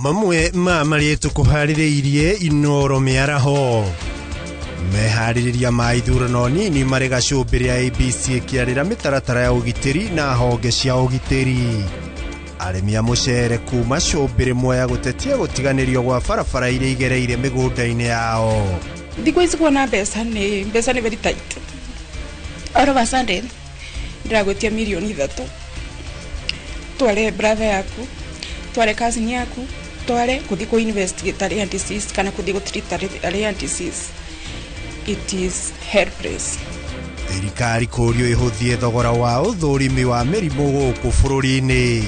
mamwe marietu kuhaririirie inoro miaraho mehaririria ma ithurano nini mari gacumbiri ya ABC kiarira mitaratara ya ugitiri na honge cia ugitiri arimi a mucere kuma cumbiri moya gutetia gutiganirio gwa barabara iria igereire migunda-ini yao thikũ ici kuona mbeca ni very tight all of a sudden ndiragutia milioni 3 tware brother yaku tware cousin yaku tware kuthi ku investigate area disease kana kuthi ku treat area disease. It is helpless. Thirikari kurio ihuthie thogora wa uthurimi wa mirimu guku bururi-ini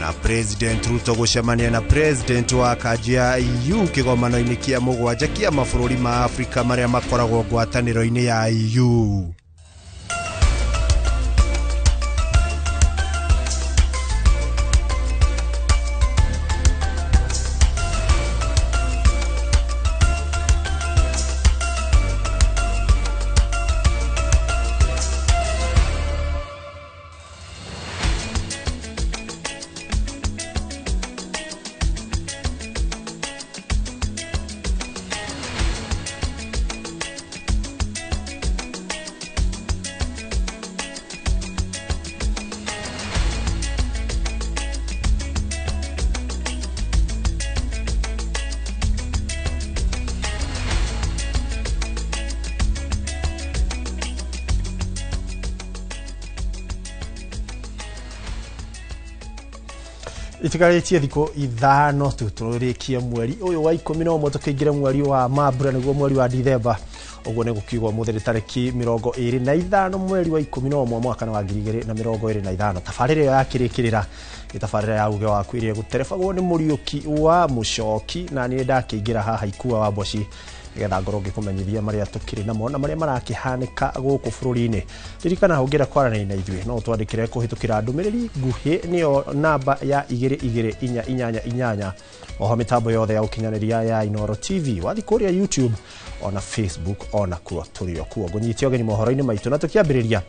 na President Ruto gucemania na President wa Kajia EU kigomano-ini kia mugwanja kia mabũrũri ma Afrika maria makoragwo ngwatanĩro-ini ya EU. Itikaritie thiko ithano tuturikia mweri uyu wa 11 tukiingira mweri wa Mambura niguo mweri wa Dithemba uguo ne gukiugwa mutheri tariki 25 mweri wa 11 mwaka wa 2025 tafarire yo yakirikirira itafarire ya uge wa kwirie guterebagwo ni muriuki wa mucoki na ni ndakiingira haha ikua wa boci getha ngoroge kumenyithia maria tukiri namo na maria marakihanika guku bururi-ini ririkana hongira kwarana na ithuĩ no twandikire kuhitukira ndumiriri nguhi niyo namba ya 2288 oho mitambo yothe ya ukinyaniria ya Inoro TV wathi kuria YouTube ona Facebook ona kuo turio kuo gunyitio geni mohoro-ini maitu na tukiambiriria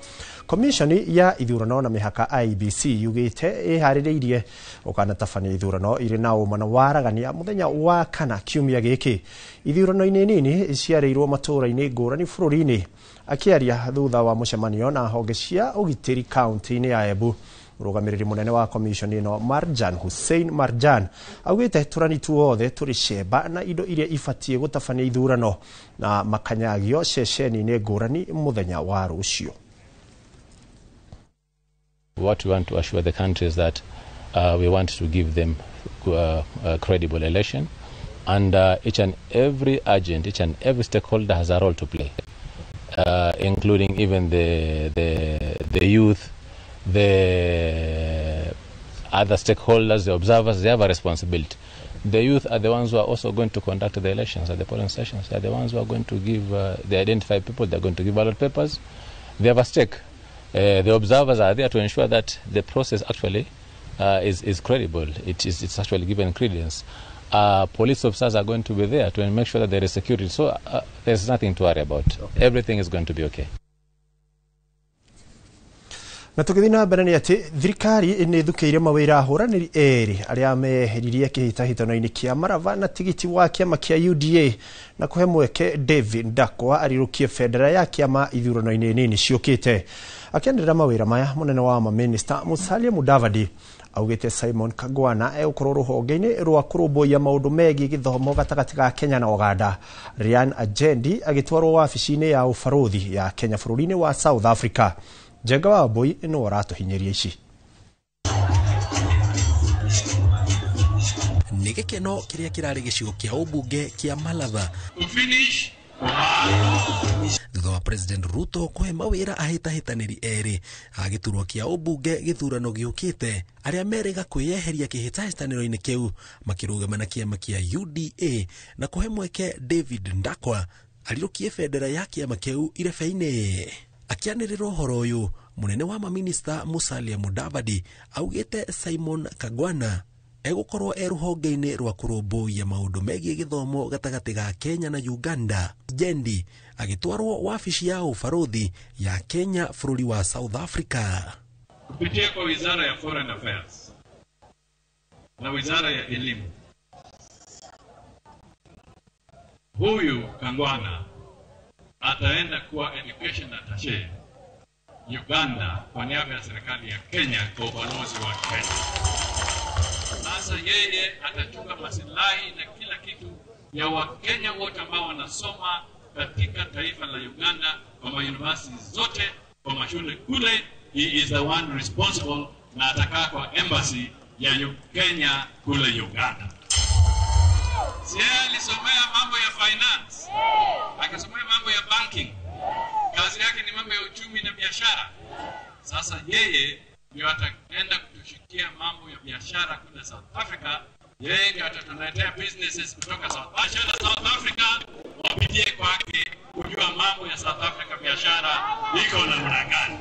Commission ya ithurano na mihaka IBC yugite ihaririirie ukana tabania ithurano iri na umana waragania muthenya wa kana kiumia giki ithurano-ini nini ciareirwo matura-ini ngurani bururi-ini akiaria thutha wa mucemanio na honge cia ugitiri county-ini ya Embu murugamiriri munene wa commission ino Marjan Hussein Marjan augite turanitu wothe turi sheba na indo iria ifatie gutabania ithurano na makanyagio ceceni-ini ngurani muthenya wa rucio. What we want to assure the country is that we want to give them a credible election, and each and every agent, each and every stakeholder has a role to play, including even the youth, the other stakeholders, the observers. They have a responsibility. The youth are the ones who are also going to conduct the elections at the polling stations. They are the ones who are going to give, they identify people, they are going to give ballot papers. They have a stake. The observers are there to ensure that the process actually is credible. It's actually given credence. Police officers are going to be there to make sure that there is security. So there's nothing to worry about. Okay. Everything is going to be okay. Na tukithina mbere ati thirikari ni thukiire mawira huraniri eri aria meheririe kihitahitano-ini kia marava na tigiti wa kiama kia UDA na kuhe mweke David Ndakwa arirukie federa ya kiama ithurano-ini nini ciukite akiendelea mawira maya munene wa Minister Musalia Mudavadi augite Simon Kagwana eukorwo ruhonge-ini rwa kurumbuia maundu megi githomo gatagati ga Kenya na Uganda. Ryan Ajendi agitwarwo wabici-ini ya ubaruthi ya Kenya bururi-ini wa South Africa. Jenga wa boy ino waratuhinyeria ici nigekeno kiria kirari gicigo kia ubunge kia Malava finish thutha wa President Ruto kuhe mawira ahitahitaniri eri agiturwo kia ubunge githurano giukite aria meriga kwiyeheria kihitahitaniro-ini kiu makirugamana kiama kia UDA na kuhe mweke David Ndakwa arirukie federa ya kiama kiu irebe-ini. Akianirirwo horo uyu munene wa Minister Musalia Mudavadi augite Simon Kagwana egukorwo eruhonge-ini rwa kurumbuia maundu megie githomo gatagati ga Kenya na Uganda. Jendi agitwarwo wabici ya ubaruthi ya Kenya bururi wa South Africa. Kupitia kwa Wizara ya Foreign Affairs na wizara ya elimu. Huyu Kangwana ataenda kuwa education attaché Uganda kwa niaba ya serikali ya Kenya kwa ubalozi wa Kenya. Sasa yeye atachunga maslahi na kila kitu ya Wakenya wote ambao wanasoma katika taifa la Uganda kwa university zote, kwa mashule kule. He is the one responsible, na atakaa kwa embassy ya Kenya kule Uganda. Yeye alisomea mambo ya finance, akasomea mambo ya banking. Kazi yake ni mambo ya uchumi na biashara. Sasa yeye ndio ataenda kutushikia mambo ya biashara kule South Africa. Yeye ndio atatuletea businesses kutoka South Africa wapitie kwake kujua mambo ya South Africa biashara iko namna gani.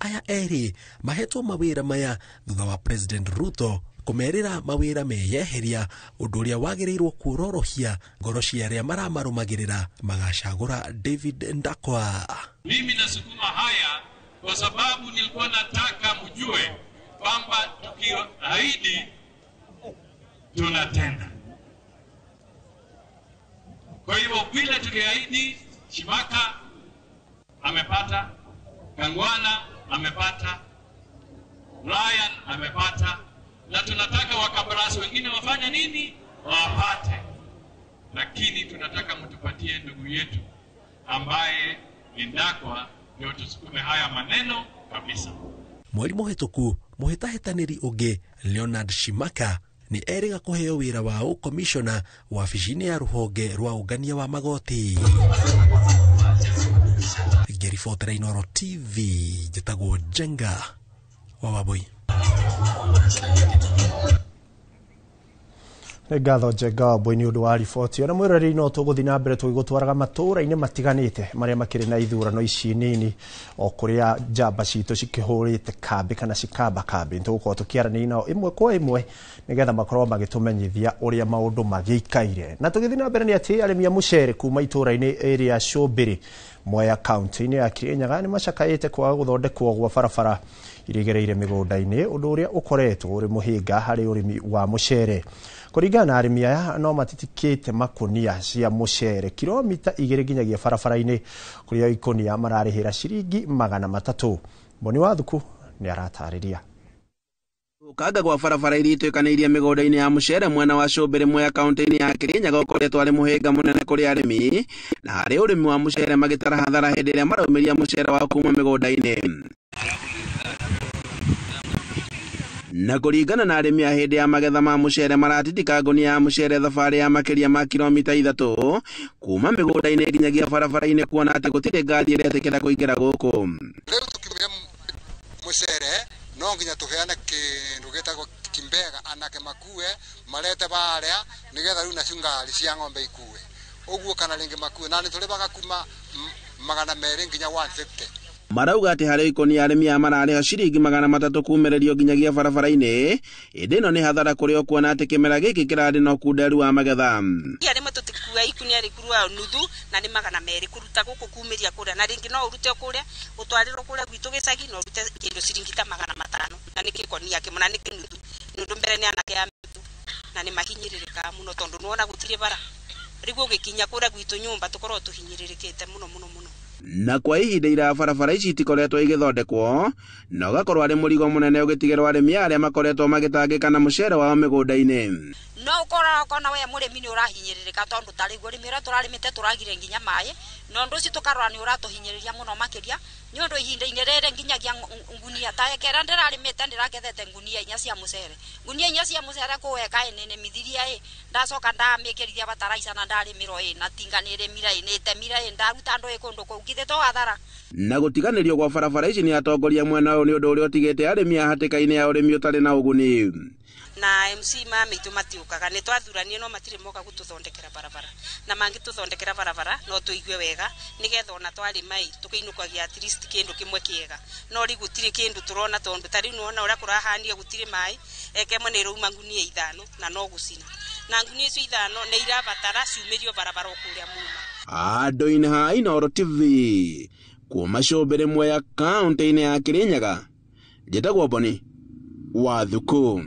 Aya eri mahetwo mawira maya thutha wa President Ruto kumerira mawira meyeheria undu uria wagirirwo kurorohia ngoro cia aria maramarumagirira magacagura David Ndakwa. Mimi nasukuma haya kwa sababu nilikuwa nataka mjue kwamba tukiahidi tunatenda. Kwa hivyo vile tuliahidi, Shimaka amepata, Kangwana amepata, Ryan amepata, na tunataka wakabarasi wengine wafanya nini? Wapate. Lakini tunataka mtupatie ndugu yetu ambaye Ndakwa ndio tusukume haya maneno kabisa. Mweri muhituku muhitahitaniri ungi Leonard Shimaka ni eriga kuheo wira wa commissioner wa wabici-ini ya ruhonge rwa ungania wa magoti. Ngiribotera Inooro TV, njĩtagwo Jenga wa Wabui. Ngatho Jenga wa Wabui ni undu wa riboti ona mwirori no tuguthi na mbere tugigutwaraga matura-ini matiganite maria makiri na ithurano ici nini o kuria njamba citu cikihurite kambi kana cikamba kambi tugukorwo tukiarania nao imwe kwa imwe nigetha makorwo magitumenyithia uria maundu magiikaire. Na tugithi na mbere ni ati arimi a mucere kuma itura-ini area Shobiri Mwea County-ini ya Kirinyaga ni macakaite kwa guthondekwo gwa barabara irigereire migunda-ini undu uria ukoretwo uri muhinga hari urimi wa mucere. Kuringana na arimi aya no matitikite makunia cia mucere kilomita 2 nginyagia barabara-ini kuria ikonia mararihira ciringi 300. Boni wa Thuku ni aratariria. Ukaga kwa barabara irituikaniirie migunda-ini ya mucere mwena wa Shobiri Mwea County-ini ya Kirinyaga ukoretwo ari muhinga munene kuri arimi na hari urimi wa mucere magitara hathara hindi iria maraumiria mucere wa kuma migunda-ini. Na kuringana na arimi a hindi ya magetha ma mucere maratitika ngunia ya mucere thabari ya makiria ma kilomita 3 kuma migunda-ini nginyagia barabara-ini kuona ati gutire ngari iria itikira kuingira guku. Riu tukimia mucere no nginya tuheane kindu gitagwo kimbega anake makue marete baria nigetha riu nacio ngari cia ng'ombe ikue uguo kana ringi makue na ni tulibaga kuma 200 nginya 150. Marauga ati hari ikoni arimi a marariha ciringi 300 kumererio nginyagia barabara-ini indi no ni hathara kurio kuona ati kimera giki kirari no kunderu wa magetha. Arimo tutikua ikuni ari kurua nuthu na ni 200 kuruta guku kumiria kuria na ringi no urute kuria utwariro kuria gwitu gicagi no urute kindu ciringi ta 500 na ni kikoni yake muna ni kinuthu nundu mbere ni anake ya mitu na ni mahinyiririka muno tondu nuona gutire bara rigu gikinya kuria gwitu nyumba tukorwo tuhinyiririkite muno. Na kwa ihinda ira barabara ici itikoretwo igithondekwo na ugakorwo ari murigo munene ugitigirwo arimi aria makoretwo magitangika na mucere wao migunda-ini. No ukona we murimi ni urahinyiririka tondu tarigwo rimi ra turarimite turagire nginya mai no ndu ci tukarora ni uratuhinyiriria muno makiria ni undu ihinda-ini rere nginyagia ngunia ta ekera ndirarimite ndirakethete ngunia 4 cia mucere. Ngunia 4 cia mucere kuweka nene mithiria ndacoka ndamikirithia bataraisa na ndarimiro na tinga ni remira ni temira ndaruta ndo ikundu kugithe to athara. Na gutiganirio kwa barabara ici ni atongoria mwena uyu ni undu uria utigite arimi a hatikaini ya urimi utari na uguni. Na MC mamitu matiukaga ni twathuranie no matire moka gututhondekera barabara na mangi tuthondekera barabara no tuigue wega nigetha ona twari mai tukiinukagia at least kindu kimwe kiega no ri gutire kindu turona tondu tari nuona ura kurahania gutire mai ekemwe ni ruma ngunia 5 na no gucina na ngunia icio 5 ni irabatara ciumirio barabara okuria muma. Andu-ini ha Inooro TV kuma Shobiri Mwea County-ini ya Kirinyaga, njĩtagwo Boni wa Thuku.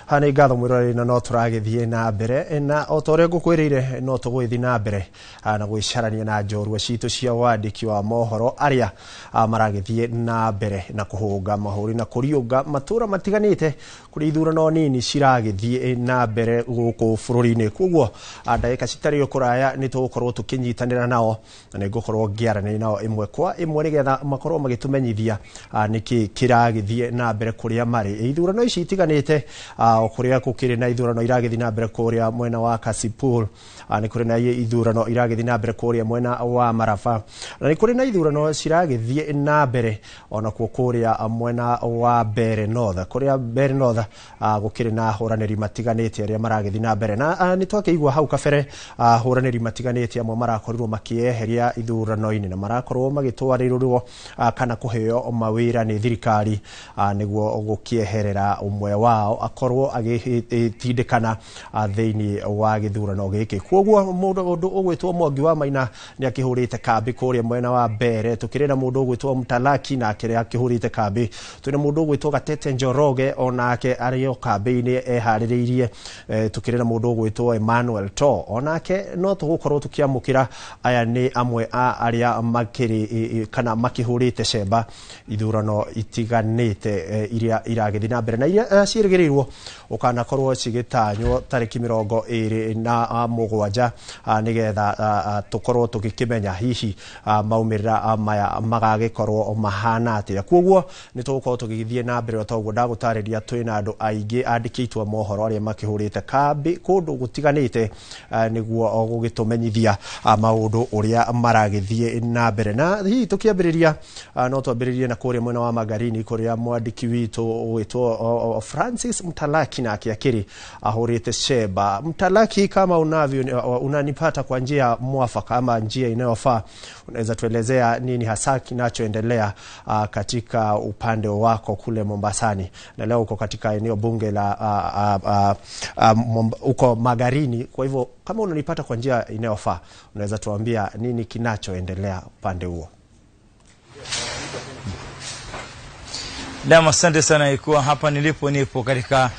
hane ngatho mwirore na no turagithie na mbere na otore ngukwirire no tugwithi na mbere na gwicarania na njorua citu cia wandiki wa mohoro aria maragithie na mbere na kuhunga mahuri na kuriunga matura matiganite kuri ithurano nini ciragithie na mbere guku bururi-ini kuguo ndagika citari ukuraya ni tugukorwo tukinyitanira nao na ngukorwo ngiarania nao imwe kwa imwe nigetha makorwo magitumenyithia niki kiragithie na mbere kuria mari ithurano ici itiganite kuria kukiri na ithurano iragithie na mbere kuria mwena wa Kasipul ni kuri na ithurano iragithie na mbere kuria mwena wa Marafa na ni kuri na ithurano ciragithie na mbere ona kuria mwena wa Bere North kuria Bere North gukiri na huraniri matiganite aria maragithie na mbere na ni twakeigwa hau kabere huraniri matiganite amwe marakorirwo makieheria ithurano-ini na marakorwo magitwarirwo kana kuheo mawira ni thirikari niguo gukieherera umwe wao akorwo agitindikana thiini wa githurano giki koguo mundu ugwitwo Mwangi wa Maina ni akihurite kambi kuria mwena wa Bere tukirina mundu ugwitwo Mtalaki na akihurite kambi twina mundu ugwitwo Gatete Njoroge onake ario kambi-ini ehaririirie tukirina mundu ugwitwo Emmanuel To onake no tugukorwo tukiamukira aya ni amwe aria makiri kana makihurite cemba ithurano itiganite iria iragithie na mbere na iria ciirigirirwo ukana korwo cigitanywo tariki 27 nigetha tukorwo tukikimenya hihi maumirira maya magagikorwo mahana atia koguo ni tugukorwo tugithie na mbere toguo ndagutariria twina andu aingi andikitwo mohoro aria makihurite kambi kundu gutiganite niguo gugitumenyithia maundu uria maragithie na mbere na hihi tukiambiriria no twambiririe na kuria mwena wa Magarini kuria mwandiki witu witwo Francis Mtalaki na akiakiri ahurite cemba. Mtalaki, kama unanipata kwa njia mwafaka ama njia inayofaa, unaweza tuelezea nini hasa kinachoendelea katika upande wako kule Mombasani, na leo uko katika eneo bunge la uko Magarini. Kwa hivyo kama unanipata kwa njia inayofaa, unaweza tuambia nini kinachoendelea upande huo? Naam, asante sana. Ikuwa hapa nipo katika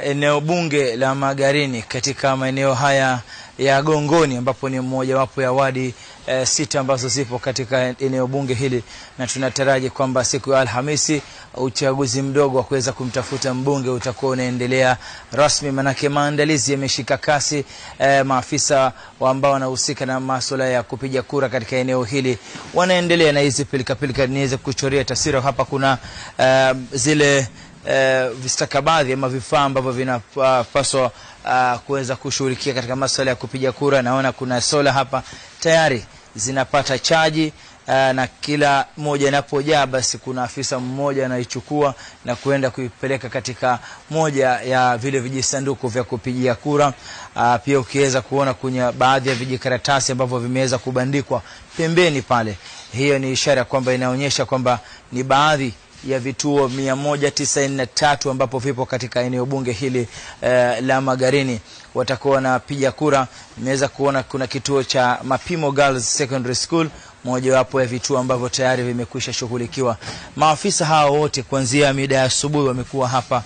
eneo bunge la Magarini, katika maeneo haya ya Gongoni, ambapo ni mmoja wapo ya wadi 6 ambazo zipo katika eneo bunge hili, na tunataraji kwamba siku ya Alhamisi uchaguzi mdogo wa kuweza kumtafuta mbunge utakuwa unaendelea rasmi, manake maandalizi yameshika kasi. Maafisa ambao wanahusika na masuala ya kupiga kura katika eneo hili wanaendelea na hizi pilika niweze kuchorea taswira. Hapa kuna zile vistakabadhi ama vifaa ambavyo vinapaswa kuweza kushughulikia katika masuala ya kupiga kura. Naona kuna sola hapa tayari zinapata chaji, na kila moja inapojaa basi kuna afisa mmoja anaichukua na kuenda kuipeleka katika moja ya vile vijisanduku vya kupigia kura. Pia ukiweza kuona kwenye baadhi ya vijikaratasi ambavyo vimeweza kubandikwa pembeni pale, hiyo ni ishara kwamba inaonyesha kwamba ni baadhi ya vituo 193 ambapo vipo katika eneo bunge hili la Magarini watakuwa na piga kura. Nimeweza kuona kuna kituo cha Mapimo Girls Secondary School, moja wapo ya vituo ambavyo tayari vimekwisha shughulikiwa. Maafisa hao wote kuanzia mida ya asubuhi wamekuwa hapa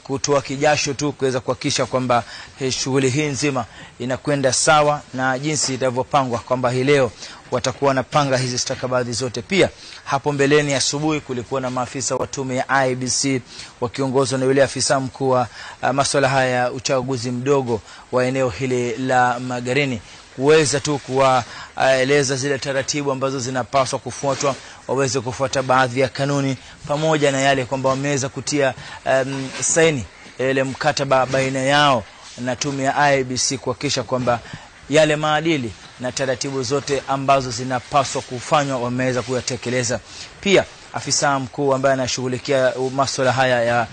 kutoa kijasho tu kuweza kuhakikisha kwamba shughuli hii nzima inakwenda sawa na jinsi itavyopangwa, kwamba hii leo watakuwa wanapanga hizi stakabadhi zote. Pia hapo mbeleni asubuhi kulikuwa na maafisa wa tume ya IEBC wakiongozwa na yule afisa mkuu wa masuala haya ya uchaguzi mdogo wa eneo hili la Magarini, kuweza tu kuwaeleza zile taratibu ambazo zinapaswa kufuatwa, waweze kufuata baadhi ya kanuni, pamoja na yale kwamba wameweza kutia saini ile mkataba baina yao na tume ya IEBC kuhakikisha kwamba yale maadili na taratibu zote ambazo zinapaswa kufanywa wameweza kuyatekeleza. Pia afisa mkuu ambaye anashughulikia masuala haya ya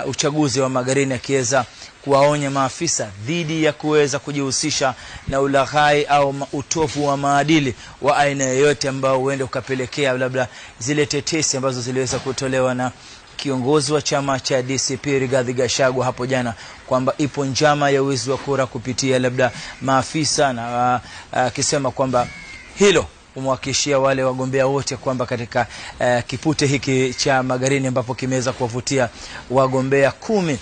uchaguzi wa Magarini akiweza kuwaonya maafisa dhidi ya kuweza kujihusisha na ulaghai au utofu wa maadili wa aina yoyote ambao huenda ukapelekea labda zile tetesi ambazo ziliweza kutolewa na kiongozi wa chama cha DCP Rigathi Gachagua hapo jana, kwamba ipo njama ya wizi wa kura kupitia labda maafisa, na akisema kwamba hilo kumhakikishia wale wagombea wote kwamba katika kipute hiki cha Magarini ambapo kimeweza kuwavutia wagombea 10,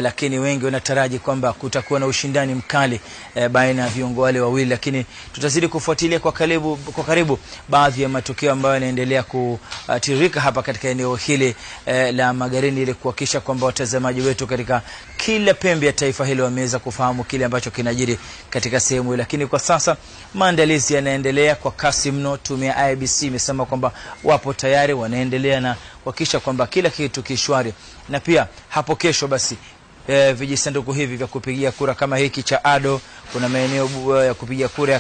lakini wengi wanataraji kwamba kutakuwa na ushindani mkali baina ya viongozi wale wawili, lakini tutazidi kufuatilia kwa karibu baadhi ya matukio ambayo yanaendelea kutirika hapa katika eneo hili la Magarini, ili kuhakikisha kwamba watazamaji wetu katika kila pembe ya taifa hilo wameweza kufahamu kile ambacho kinajiri katika sehemu hii. Lakini kwa sasa maandalizi yanaendelea kwa kasi mno. Tume ya IEBC imesema kwamba wapo tayari, wanaendelea na kuhakikisha kwamba kila kitu kishwari, na pia hapo kesho basi vijisanduku hivi vya kupigia kura kama hiki cha Ado, kuna maeneo ya kupigia kura ya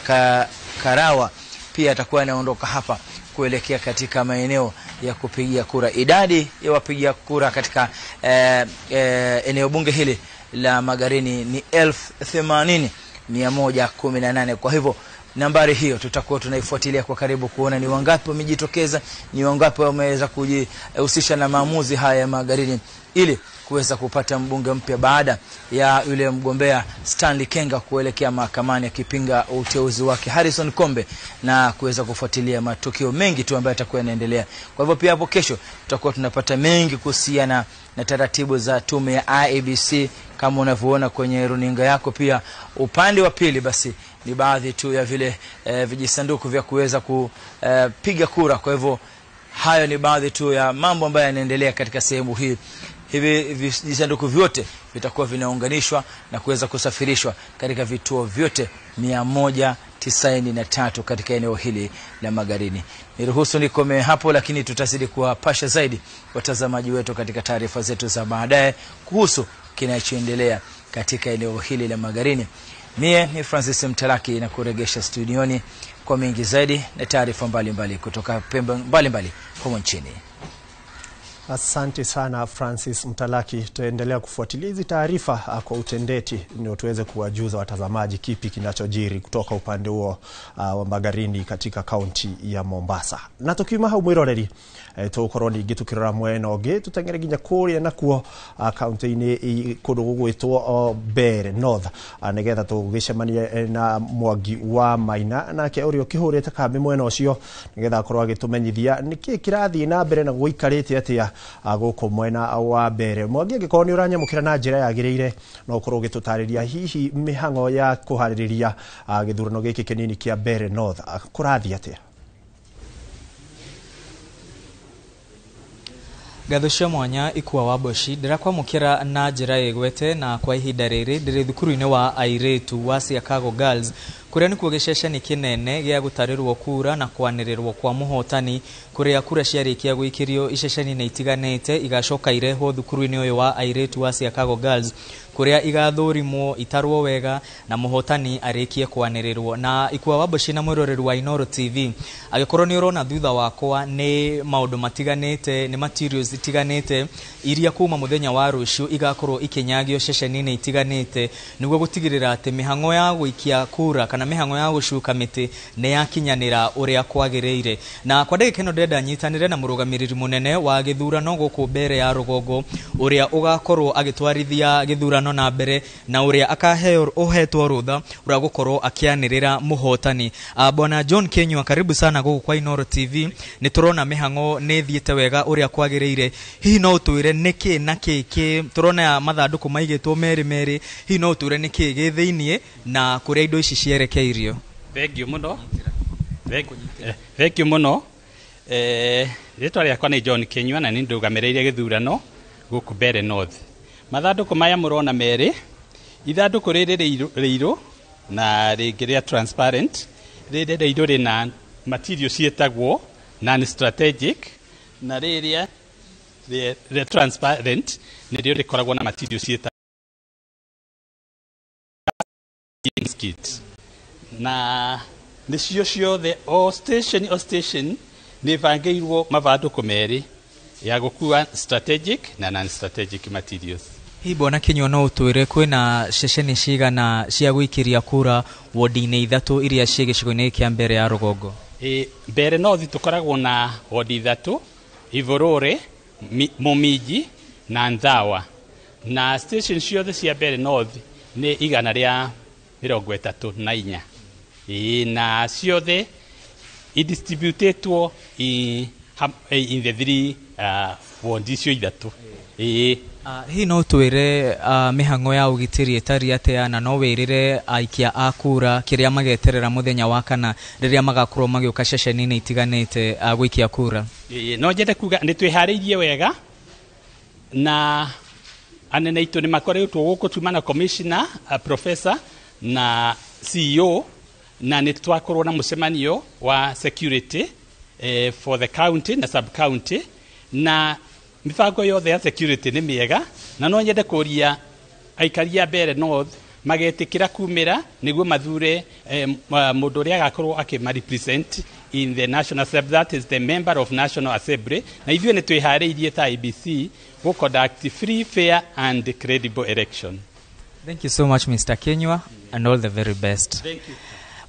Karawa pia atakuwa anaondoka hapa kuelekea katika maeneo ya kupigia kura. Idadi ya wapigia kura katika eneo bunge hili la Magarini ni 80,118. Kwa hivyo nambari hiyo tutakuwa tunaifuatilia kwa karibu kuona ni wangapi wamejitokeza, ni wangapi wameweza kujihusisha na maamuzi haya ya Magarini, ili kuweza kupata mbunge mpya baada ya yule mgombea Stanley Kenga kuelekea mahakamani akipinga uteuzi wake Harrison Kombe, na kuweza kufuatilia matukio mengi tu ambayo yatakuwa yanaendelea. Kwa hivyo pia hapo kesho tutakuwa tunapata mengi kuhusiana na taratibu za tume ya IEBC kama unavyoona kwenye runinga yako. Pia upande wa pili basi ni baadhi tu ya vile vijisanduku vya kuweza kupiga kura. Kwa hivyo hayo ni baadhi tu ya mambo ambayo yanaendelea katika sehemu hii. Hivi vijisanduku vyote vitakuwa vinaunganishwa na kuweza kusafirishwa katika vituo vyote 193 katika eneo hili la Magarini. Niruhusu nikome hapo, lakini tutazidi kuwapasha zaidi watazamaji wetu katika taarifa zetu za baadaye kuhusu kinachoendelea katika eneo hili la Magarini. Mie ni Francis Mtalaki na kuregesha studioni kwa mengi zaidi na taarifa mbalimbali kutoka pembe mbalimbali humu nchini. Asante sana Francis Mtalaki. Tutaendelea kufuatilia hizi taarifa kwa utendeti ndio tuweze kuwajuza watazamaji kipi kinachojiri kutoka upande huo wa Magarini katika kaunti ya Mombasa. Na tukima hau mwiroreri tukoroni gitukirora mwena oge tutangere ginya kuria nakuo kaunti ini kundu gugwitwo Bere North, negetha tugicemania na Mwangi wa Maina nake urio kihurite kambi mwena ucio negetha akorwo agitumenyithia niki kirathi na mbere na guikarite atia guko mwena wa Bere. Mwangi angikorwo ni uranyamukira na njira yagireire no ukorwo gitutariria hihi mihango ya kuhaririria githurano giki kinini kia Bere North kurathi atia? Gathusha mwanya ikuwa waboshi ndirakwa mukira na njira igwete na kwa ihinda riri ndiri thukuru-ini wa airetu wa Chicago Girls kuria ni kuogesheshani kinene gya gutarirwo kura na kwanirirwo kwa muhotani kuria kura ciarikia guikirio iceshani na itiganete igacoka ireho thukuru-ini uyu wa airetu wa Chicago Girls kuria igathurimwo itarwo wega na muhotani arikie kwanirirwo. Na ikuwa waboshi na mwiroreri wa Inoro TV agikorwo ni urona thutha wakwa ni maundu matiganete, ni materials itiganete iria kuma muthenya wa rucio igakorwo ikinyagio ceceni-ini itiganete niguo gutigirira ati mihango ya guikia kura kana mihango ya gucuka miti ne yakinyanira uria kwagireire. Na kwa ndagika ino ndenda nyitanire na murugamiriri munene wa githurano guku Bere ya Rugongo uria ugakorwo agitwarithia githurano na mbere na uria akaheo uhetwo rutha uria gukorwo akianirira muhotani. Bwana John Kenywa, karibu sana guku kwa Inoro TV. Ni turona mihango ni thiete wega uria kwagireire, hihi no utwire niki na kiki turona mathanduku maigitwo meri hihi no utwire niki gi thiinie na kuria indo ici cierekeirio? Thank you muno. Ritwa riakwa ni John Kenywa na ni ndugamirire githurano guku Bere North. Mathanduku maya murona meri, ithanduku riri riiru na ringiria transparent, riri riiru rina material cietagwo non strategic, na riria the transparent ni rio rikoragwo na material cietagwo kit. Na nicio ciothe o station ni vangeirwo mavanduku meri ya gukua strategic na non strategic materials. Hii Bwana Kenywa no utwire kwina ceceni cigana cia guikiria kura wodi-ini ithatu iria cie gicigo-ini kia Bere ya Rugongo? Bere North tukoragwo na wodi ithatu, Ivurore, Mumiji na Nthawa, na station ciothe cia Bere North ni 134. Na ciothe idistributetwo in the 3 wards icio ithatu. Hi no twire mihango ya ugitiri etari atia na no wirire aikia akura kiria mageterera muthenya wa kana riria magakorwo magioka ceceni-ini itiganite gwikia kura. No njende kuga ni twihariirie wega na anene itu ni makoretwo guku tuma na commissioner professor na CEO na ni twakorwo na mucemanio wa security for the county na sub county na mifango yothe ya security ni miega na no nyende kuria aikari ya Mbeere North magetikira kumira niguo mathure mundu ria agakorwo akimarepresent in the National Assembly, that is the member of National Assembly, na ithuĩ nĩ twĩharĩirie ta IBC go conduct free, fair and credible election. Thank you so much Mr. Kenywa and all the very best. Thank you.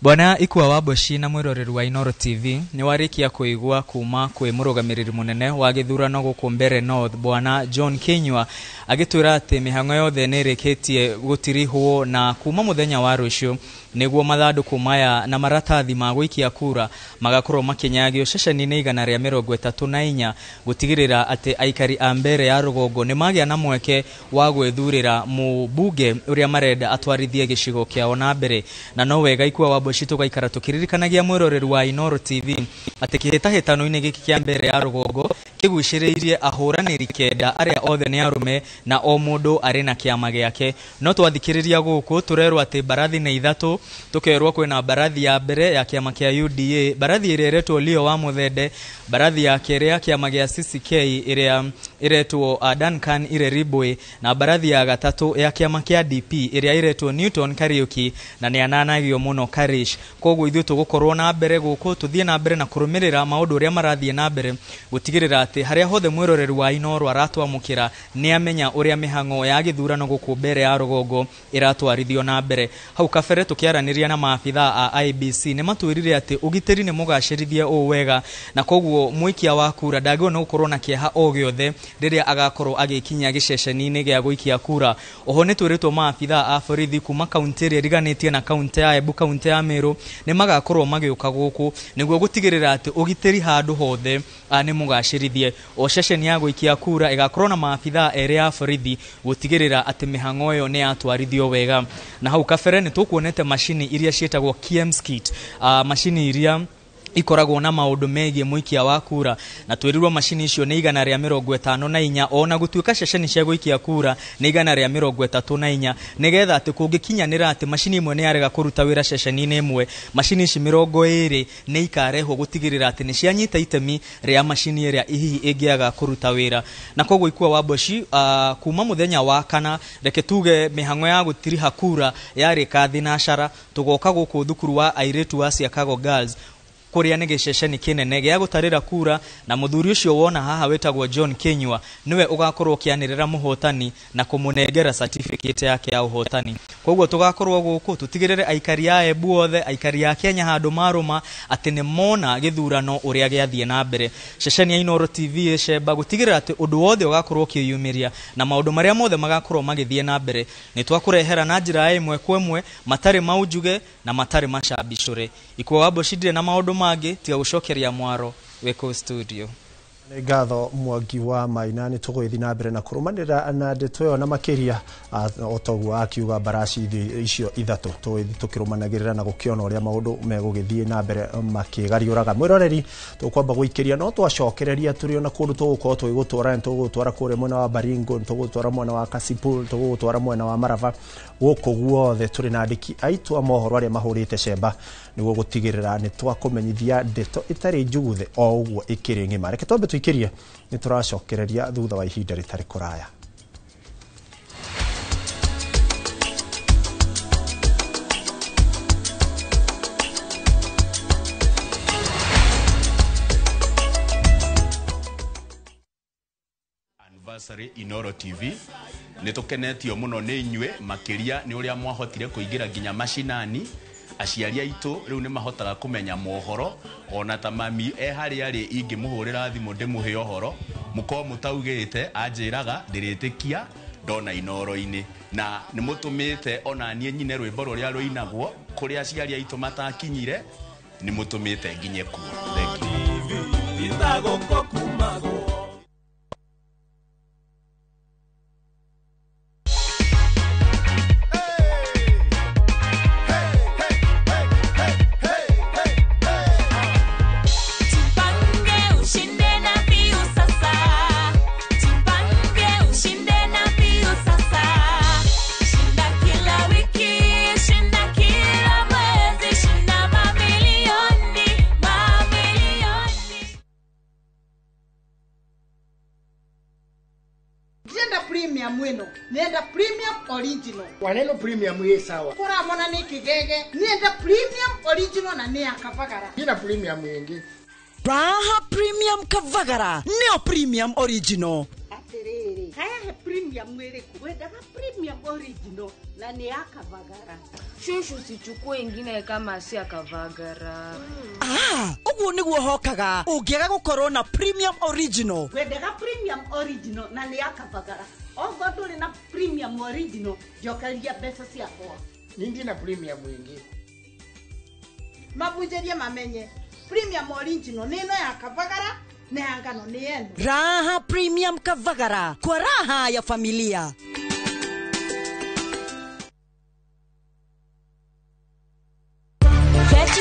Bwana Ikwa Waboshi na mwiroreri wa Inoro TV ni warikia kuigua kuma kwi murugamiriri munene wa githurano guku Mbeere North Bwana John Kenywa agitwira ati mihango yothe nirikitie gutirihwo na kuma muthenya wa rucio niguo mathanduku maya na maratathi ma gwikia kura magakorwo makinyagio ceceni-ini 134 gutigirira ati aikari a Mbeere ya rugongo ni magia na mweke wa gwithurira mubunge uria marenda atwarithie gicigo kiao na mbere na no wega Ikwa Waboshi tugaikara tukiririkanagia mwiroreri wa Inoro TV ati kihitahitano-ini giki kia Mbeere ya rugongo kiguciriirie ahuraniri kenda aria othe ni arume na o mundu ari na kiama giake no twathikiriria guku turerwo ati barathi ni ithatu tukerwo kwina barathi ya mbere ya kiama kia UDA barathi iria iretwo Leo wa Muthende barathi ya keri ya kiama gia CCK iria iretwo Duncan Ireribwe na barathi ya gatatu ya kiama kia DP iria iretwo Newton Kariuki na ni ananagio muno Karish koguo ithu tugukorwo na mbere guku tuthie na mbere na kurumirira maundu uria marathie na mbere gutigirira ati haria hothe mwiroreri wa Inoro aratwamukira ni amenya uria mihango ya githurano guku Mbeere ya rugongo iratwarithio na mbere hau kabere tukiaraniria na maabitha a IBC ni matwirire ati ugitiri ni mugacirithie o wega na koguo mwikia wa kura ndagona gukorwo na kieha o giothe riria agakorwo agikinya giceceni-ini gia gwikia kura oho ni twiritwo maabitha a borithi kuma kaunti iria riganitie na kaunti ya Embu kaunti ya Meru ni magakorwo magiuka guku niguo gutigirira ati ugitiri handu hothe ni mugacirithie o ceceni ya gwikia kura igakorwo na maabitha eri ya borithi gutigirira ati mihango yo ni atwarithio wega na hau kabere ni tukuonete mashini iria cietagwo KMS kit mashini iria ikoragwo na maundu megie mwikia wa kura na twirirwo mashini icio ni 154 ona gutuika ceceni cia gwikia kura ni 134 nigetha ati kungikinyanira ati mashini imwe ni yarega kuruta wira ceceni-ini imwe mashini ici 20 ni ikarehwo gutigirira ati ni cianyita itemi ria mashini iria hihi ingiaga kuruta wira na koguo Ikwa Waboshi kuma muthenya wa kana reke tuge mihango ya gutiriha kura yari kathi na ashara tugoka guku thukuru wa airetu wa Chicago Girls kuria ni giceceni kinene gia gutarira kura na muthuri ucio wona haha wetagwo John Kenywa niwe ugakorwo kianirira muhotani na kumunengera certificate yake ya uhotani koguo tugakorwo guku tutigirire aikari ya Embu othe aikari ya Kenya handu maruma ati ni mona githurano uria giathie na mbere ceceni ya Inoro TV icemba gutigirira ati undu wothe ugakorwo kiyumiria na maundu maria mothe magakorwo magithie na mbere ni twakurehera na njira imwe kwemwe matari maujuge na matari macambicure Ikwa Waboshi ndire na maundu mage tiga gucokeria mwaro weko studio nĩ ngatho Mwangi wa Maina nĩ tũgũthiĩ na mbere na kũrũmanĩrĩra na ndeto ĩyo na makĩria o toguo akiuga mbaraci icio ithatu tũkĩrũmanagĩrĩra na gũkĩona ũrĩa maũndũ megũgĩthiĩ na mbere makĩgariũraga mwĩroreri tũkwamba gũikĩria no twacokereria tũrĩ ona kũndũ tũgũkorwo tũgĩgũtwara nĩ tũgũgũtwara kũrĩa mwena wa Baringo nĩ tũgũgũtwara mwena wa Kasipul tũgũgũtwara mwena wa Marava gũkũ guothe tũrĩ na andĩki aitũ a mohoro arĩa mahũrĩte cemba nĩguo gũtigĩrĩra nĩ twakũmenyithia ndeto itarĩ njuguthe o ũguo ĩkĩrĩ ng'ima reke twambe tuikirie ni turacokereria thutha wa ihinda ritari kuraya. Anniversary Inoro TV ni tukenetio muno ni inywe makiria ni uria mwahotire kuingira ginya mashinani aciari aitu riu ni mahotaga kumenya mohoro ona ta mami hari ari ingimuhurira thimu ndimuhe ohoro muko mutaugite anjiraga ndiritikia ndona Inoro-ini na nimutumite ona nie nyine rwimbo ruria ruinagwo kuria aciari aitu matakinyire ni mutumite nginye ku. Thank you. Nienda premium original. Waneno premium ye sawa. Kura mona ni kigege. Nienda premium original na ni akavagara. Ina premium yengi. Raha premium kavagara. Neo premium original. Aterere. Haya premium mwere kuweda premium original na ni akavagara. Shushu sichukue ingine kama si akavagara. Ugu niguo hokaga. Ugiaga gukorwo na premium original. Weda premium original na ni akavagara. Ogodole na premium original jokalia pesa siako. Nindi na premium wengi. Mabujeria mamenye. Premium original neno ya kavagara na yangano ni yenu. Raha premium kavagara. Kwa raha ya familia.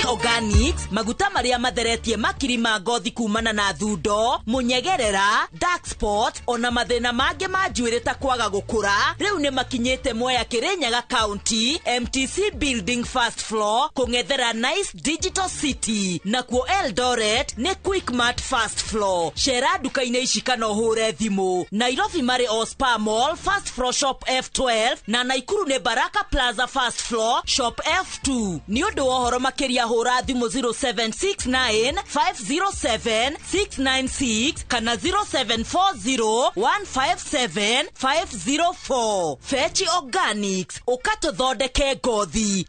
Organics, maguta maria matheretie makiri ma ngothi kumana na thundo, munyegerera, dark spot, ona mathina mange ma njuĩrĩ ta kwaga gũkũra. Rĩu nĩ makinyĩte Mwea Kirinyaga County, MTC Building First Floor, kũng'ethera Nice Digital City. Nakuo Eldoret nĩ Quickmart First Floor. Cera duka-inĩ ici kana ũhũre thimũ. Nairobi marĩ Ospa Mall First Floor Shop F12 na Naikuru nĩ Baraka Plaza First Floor Shop F2. Nĩ ũndũ wa ũhoro makĩria hũra thimũ 0769 507 696 kana 0740 157 504. Fetch Organics, ukatũthondeke ngothi.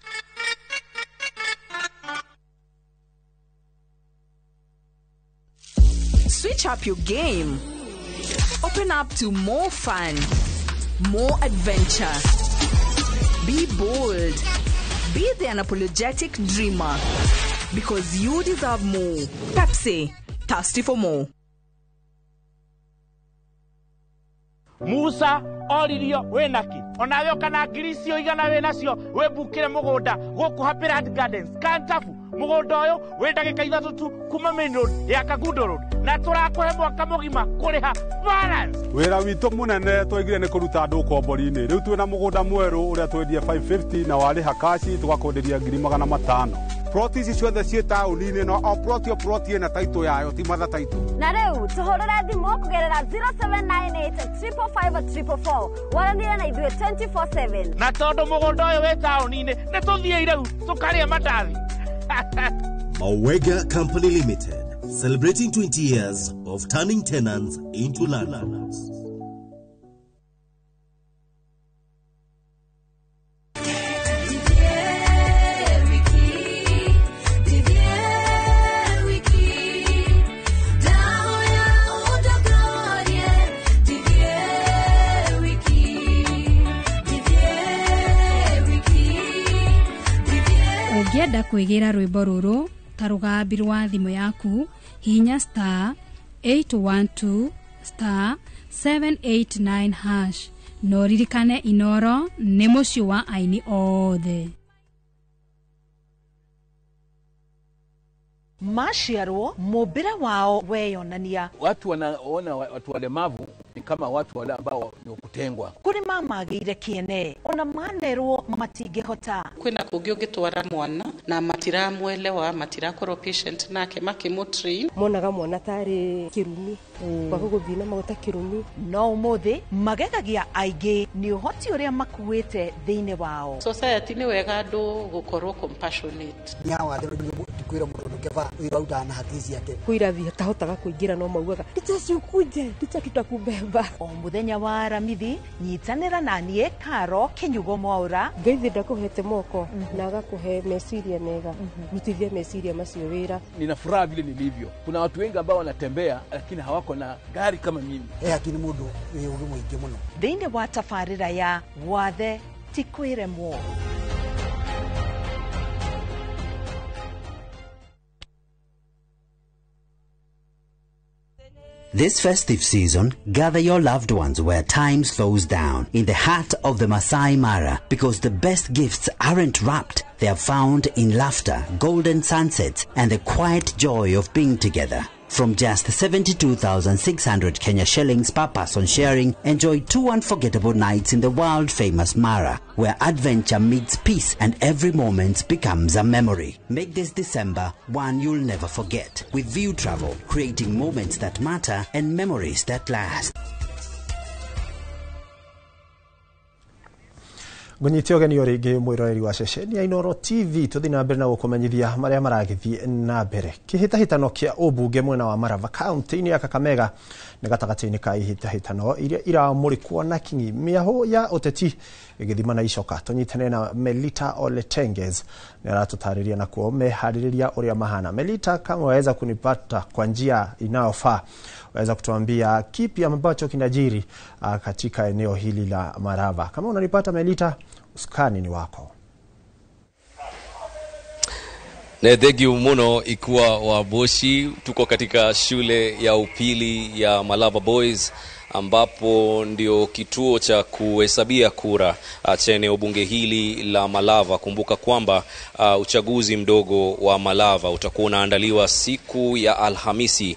Switch up your game. Open up to more fun, more adventure. Be bold. Be the unapologetic dreamer. Because you deserve more. Pepsi, thirsty for more. Musa oririo wenaki onawe kana ngiricio igana wenacio webukire mugunda guku Happyland Gardens Kantafu mugunda uyu we ndagika ithatu tu kuma main road ya Kagundo road na turakuhe mwaka mugima kuriha balance. Wira witu munene twegire ni kuruta andu kombori-ini riu twina mugunda mweru uria twendie 550 na wariha kashi tugakwenderia 500. Proti ici ciothe ciĩ taũni-inĩ no o proti ĩna taitũ yayo ti matha taitũ. Na rĩu tũhũrĩre thimũ kũgerera 0798-345-344 waranĩre na ithuĩ 24/7. Na tondũ mũgũnda ũyũ wĩ taũni-inĩ nĩ tũthiĩ rĩu tũkarĩe mandathi. Mawega Company Limited, celebrating 20 years of turning tenants into landlords. Ũngĩenda kwĩgĩra rwĩmbo rũrũ ta rũgambi rwa thimũ yaku hihinya *812*789# no ririkane Inoro nĩ mũciĩ wa aini othe. Mashiaro mobira wao weyonania. Watu wanaona watu walemavu ni kama watu wale ambao ni kutengwa. Kuri mama gire kiene ona manero matigehota. Kwina kugyo gitwara mwana na matiramwelewa matirakoro patient nake makimutrain. Monaga mwana tari kirumi kwa guthina magota kirumi. No mothe magegagia aige ni uhoti uria makuite thiine wao. Society ni wega andu gukorwo compassionate. Nyawa kwira mundu keva wirauda na hatizi yake kuirathi tahotaga kuingira no maugaga ndicacukuje ndicakitakumbemba o muthenya wa ramithi nyitanira nanie Karo Kinyugo Mwaura ngeithi ndakuhete moko na agakuhe meciria mega mutithie meciria macio wira. Nina furaha vile nilivyo. Kuna watu wengi ambao wanatembea lakini hawako na gari kama mimi. Lakini mundu ugi mwingi muno thiine wa tafarira ya wathe tikwiremwo. This festive season, gather your loved ones where time slows down, in the heart of the Masai Mara, because the best gifts aren't wrapped, they are found in laughter, golden sunsets, and the quiet joy of being together. From just 72,600 Kenya shillings per person sharing, enjoy 2 unforgettable nights in the world-famous Mara, where adventure meets peace and every moment becomes a memory. Make this December one you'll never forget with View Travel, creating moments that matter and memories that last. Ngonyite ogeni oringi mwiroreri wa ceceni ya Inooro TV tuthi na mbere na gukumenyithia maria maragithie na mbere. Kihitahitano kia ubunge mwena wa Marava county-ini ya Kakamega ni gatagati-ini ka ihitahitano iria iramurikwo na kingi miaho ya uteti igithima na icoka. Tunyitane na Melita Oletenges ni aratutariria na kuo mehaririria uria mahana. Melita, kama waweza kunipata kwa njia inayofaa, waweza kutuambia kipi ambacho kinajiri katika eneo hili la Marava. Kama unanipata Melita, usukani ni wako. Thegi muno ikuwa wa Boshi, tuko katika shule ya upili ya Malava Boys ambapo ndio kituo cha kuhesabia kura cha eneo bunge hili la Malava. Kumbuka kwamba uchaguzi mdogo wa Malava utakuwa unaandaliwa siku ya Alhamisi,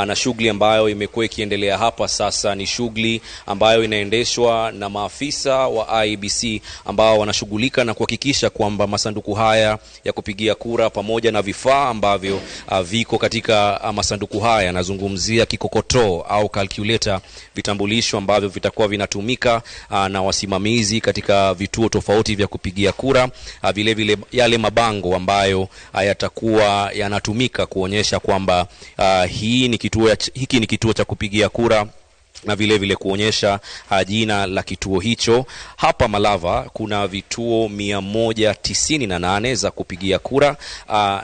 na shughuli ambayo imekuwa ikiendelea hapa sasa ni shughuli ambayo inaendeshwa na maafisa wa IEBC ambao wanashughulika na kuhakikisha kwamba masanduku haya ya kupigia kura pamoja na vifaa ambavyo viko katika masanduku haya, nazungumzia kikokotoo au calculator, vitambulisho ambavyo vitakuwa vinatumika na wasimamizi katika vituo tofauti vya kupigia kura, vile vile yale mabango ambayo yatakuwa yanatumika kuonyesha kwamba hiki ni kituo cha kupigia kura, na vile vile kuonyesha jina la kituo hicho. Hapa Malava kuna vituo 198 za kupigia kura,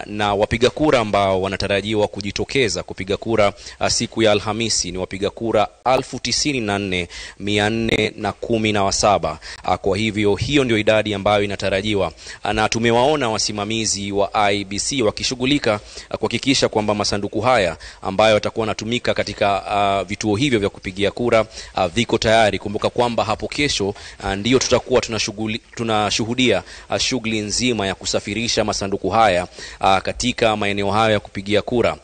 na wapiga kura ambao wanatarajiwa kujitokeza kupiga kura siku ya Alhamisi ni wapiga kura 94,417. Kwa hivyo hiyo ndio idadi ambayo inatarajiwa, na tumewaona wasimamizi wa IEBC wakishughulika kuhakikisha kwamba masanduku haya ambayo yatakuwa yanatumika katika vituo hivyo vya kupigia kura viko tayari. Kumbuka kwamba hapo kesho ndio tutakuwa tunashuhudia shughuli nzima ya kusafirisha masanduku haya katika maeneo haya ya kupigia kura.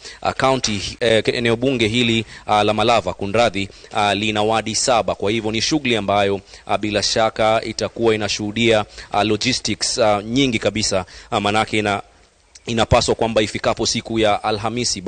Eneo bunge hili la Malava kunradhi lina wadi 7, kwa hivyo ni shughuli ambayo bila shaka itakuwa inashuhudia logistics nyingi kabisa, manake inapaswa kwamba ifikapo siku ya Alhamisi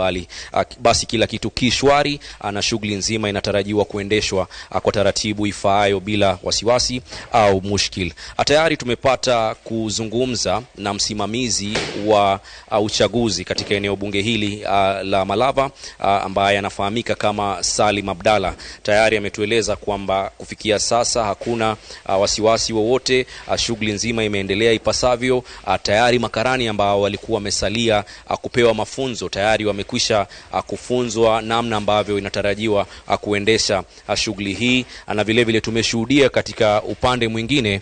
basi kila kitu kishwari, na shughuli nzima inatarajiwa kuendeshwa kwa taratibu ifaayo bila wasiwasi au mushkil. Tayari tumepata kuzungumza na msimamizi wa uchaguzi katika eneo bunge hili la Malava ambaye anafahamika kama Salim Abdalla. Tayari ametueleza kwamba kufikia sasa hakuna wasiwasi wowote, shughuli nzima imeendelea ipasavyo. Tayari makarani ambao walikuwa wamesalia kupewa mafunzo tayari wamekwisha kufunzwa namna ambavyo inatarajiwa kuendesha shughuli hii, na vile vile tumeshuhudia katika upande mwingine